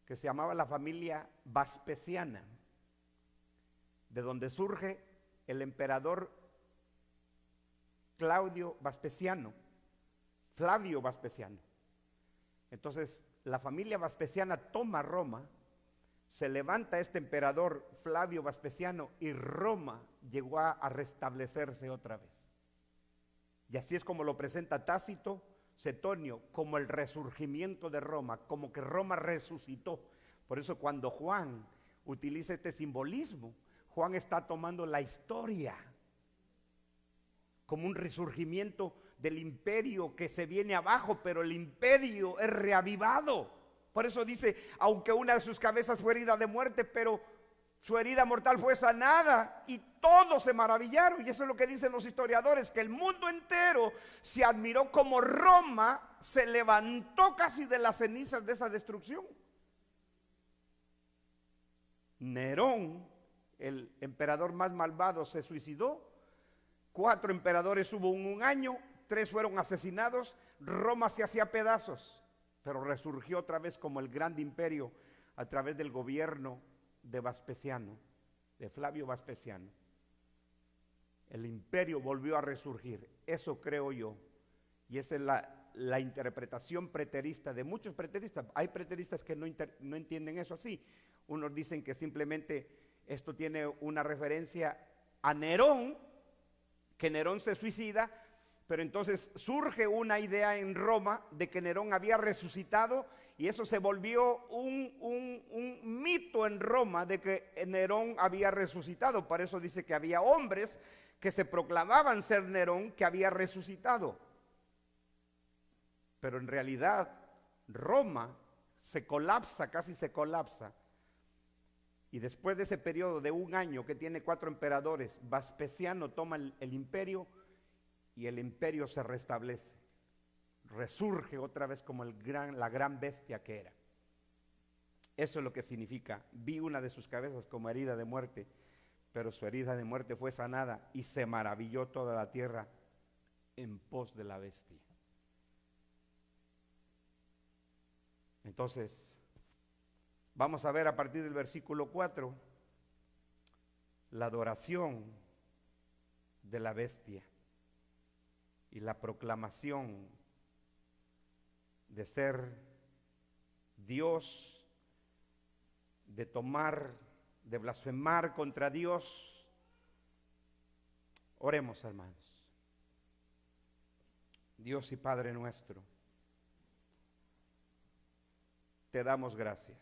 Speaker 1: que se llamaba la familia Vespasiana, de donde surge el emperador Flavio Vespasiano. Entonces la familia Vespasiana toma Roma, se levanta este emperador Flavio Vespasiano, y Roma llegó a restablecerse otra vez. Y así es como lo presenta Tácito, Setonio, como el resurgimiento de Roma, como que Roma resucitó. Por eso cuando Juan utiliza este simbolismo, Juan está tomando la historia como un resurgimiento del imperio que se viene abajo, pero el imperio es reavivado. Por eso dice, aunque una de sus cabezas fue herida de muerte, pero su herida mortal fue sanada, y todos se maravillaron. Y eso es lo que dicen los historiadores, que el mundo entero se admiró como Roma se levantó casi de las cenizas de esa destrucción. Nerón, el emperador más malvado, se suicidó. 4 emperadores hubo en un año, 3 fueron asesinados. Roma se hacía pedazos, pero resurgió otra vez como el gran imperio a través del gobierno de Vespasiano, de Flavio Vespasiano. El imperio volvió a resurgir. Eso creo yo, y esa es la interpretación preterista de muchos preteristas. Hay preteristas que no entienden eso así. Unos dicen que simplemente esto tiene una referencia a Nerón, que Nerón se suicida, pero entonces surge una idea en Roma de que Nerón había resucitado, y eso se volvió un mito en Roma de que Nerón había resucitado. Por eso dice que había hombres que se proclamaban ser Nerón, que había resucitado. Pero en realidad Roma se colapsa, casi se colapsa. Y después de ese periodo de un año que tiene 4 emperadores, Vespasiano toma el imperio, y el imperio se restablece. resurge otra vez como la gran bestia que era. Eso es lo que significa. Vi una de sus cabezas como herida de muerte, pero su herida de muerte fue sanada y se maravilló toda la tierra en pos de la bestia. Entonces, vamos a ver a partir del versículo 4 la adoración de la bestia y la proclamación de ser Dios, de tomar, de blasfemar contra Dios. Oremos, hermanos. Dios y Padre nuestro, te damos gracias.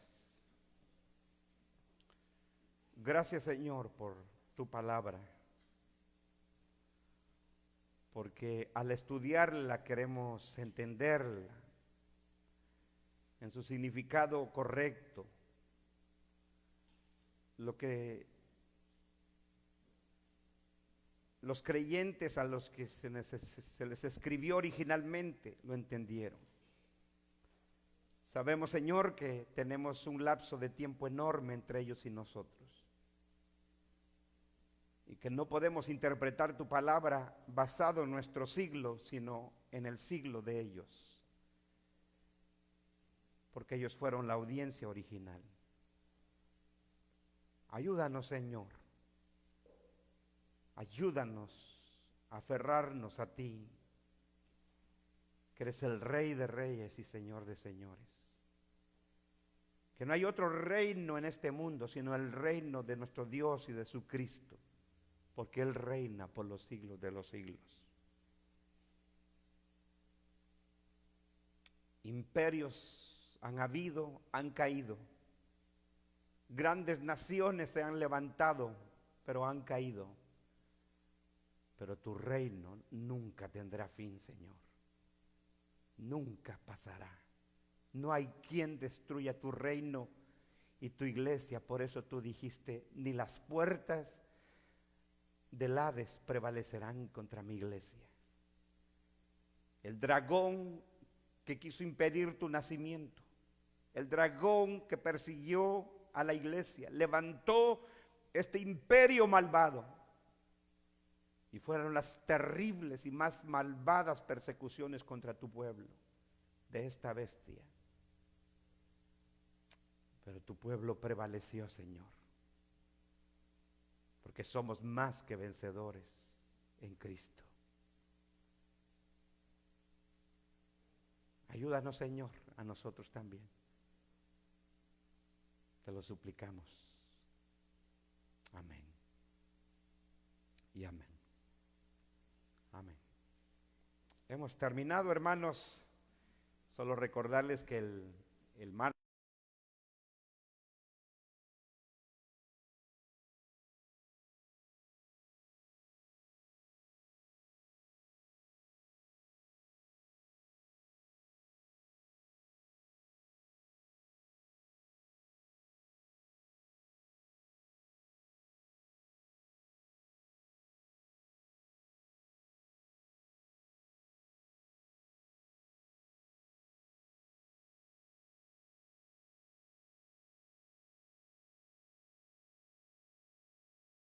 Speaker 1: Gracias, Señor, por tu palabra, porque al estudiarla queremos entenderla en su significado correcto, lo que los creyentes a los que se les escribió originalmente lo entendieron. Sabemos, Señor, que tenemos un lapso de tiempo enorme entre ellos y nosotros, y que no podemos interpretar tu palabra basado en nuestro siglo, sino en el siglo de ellos, porque ellos fueron la audiencia original. Ayúdanos, Señor. Ayúdanos a aferrarnos a ti, que eres el Rey de reyes y Señor de señores. Que no hay otro reino en este mundo, sino el reino de nuestro Dios y de su Cristo, porque Él reina por los siglos de los siglos. Imperios han habido, han caído. Grandes naciones se han levantado, pero han caído. Pero tu reino nunca tendrá fin, Señor. Nunca pasará. No hay quien destruya tu reino y tu iglesia. Por eso tú dijiste, ni las puertas del Hades prevalecerán contra mi iglesia. El dragón que quiso impedir tu nacimiento, el dragón que persiguió a la iglesia, levantó este imperio malvado, y fueron las terribles y más malvadas persecuciones contra tu pueblo de esta bestia. Pero tu pueblo prevaleció, Señor, porque somos más que vencedores en Cristo. Ayúdanos, Señor, a nosotros también. Te lo suplicamos. Amén. Y amén. Amén. Hemos terminado, hermanos. Solo recordarles que el martes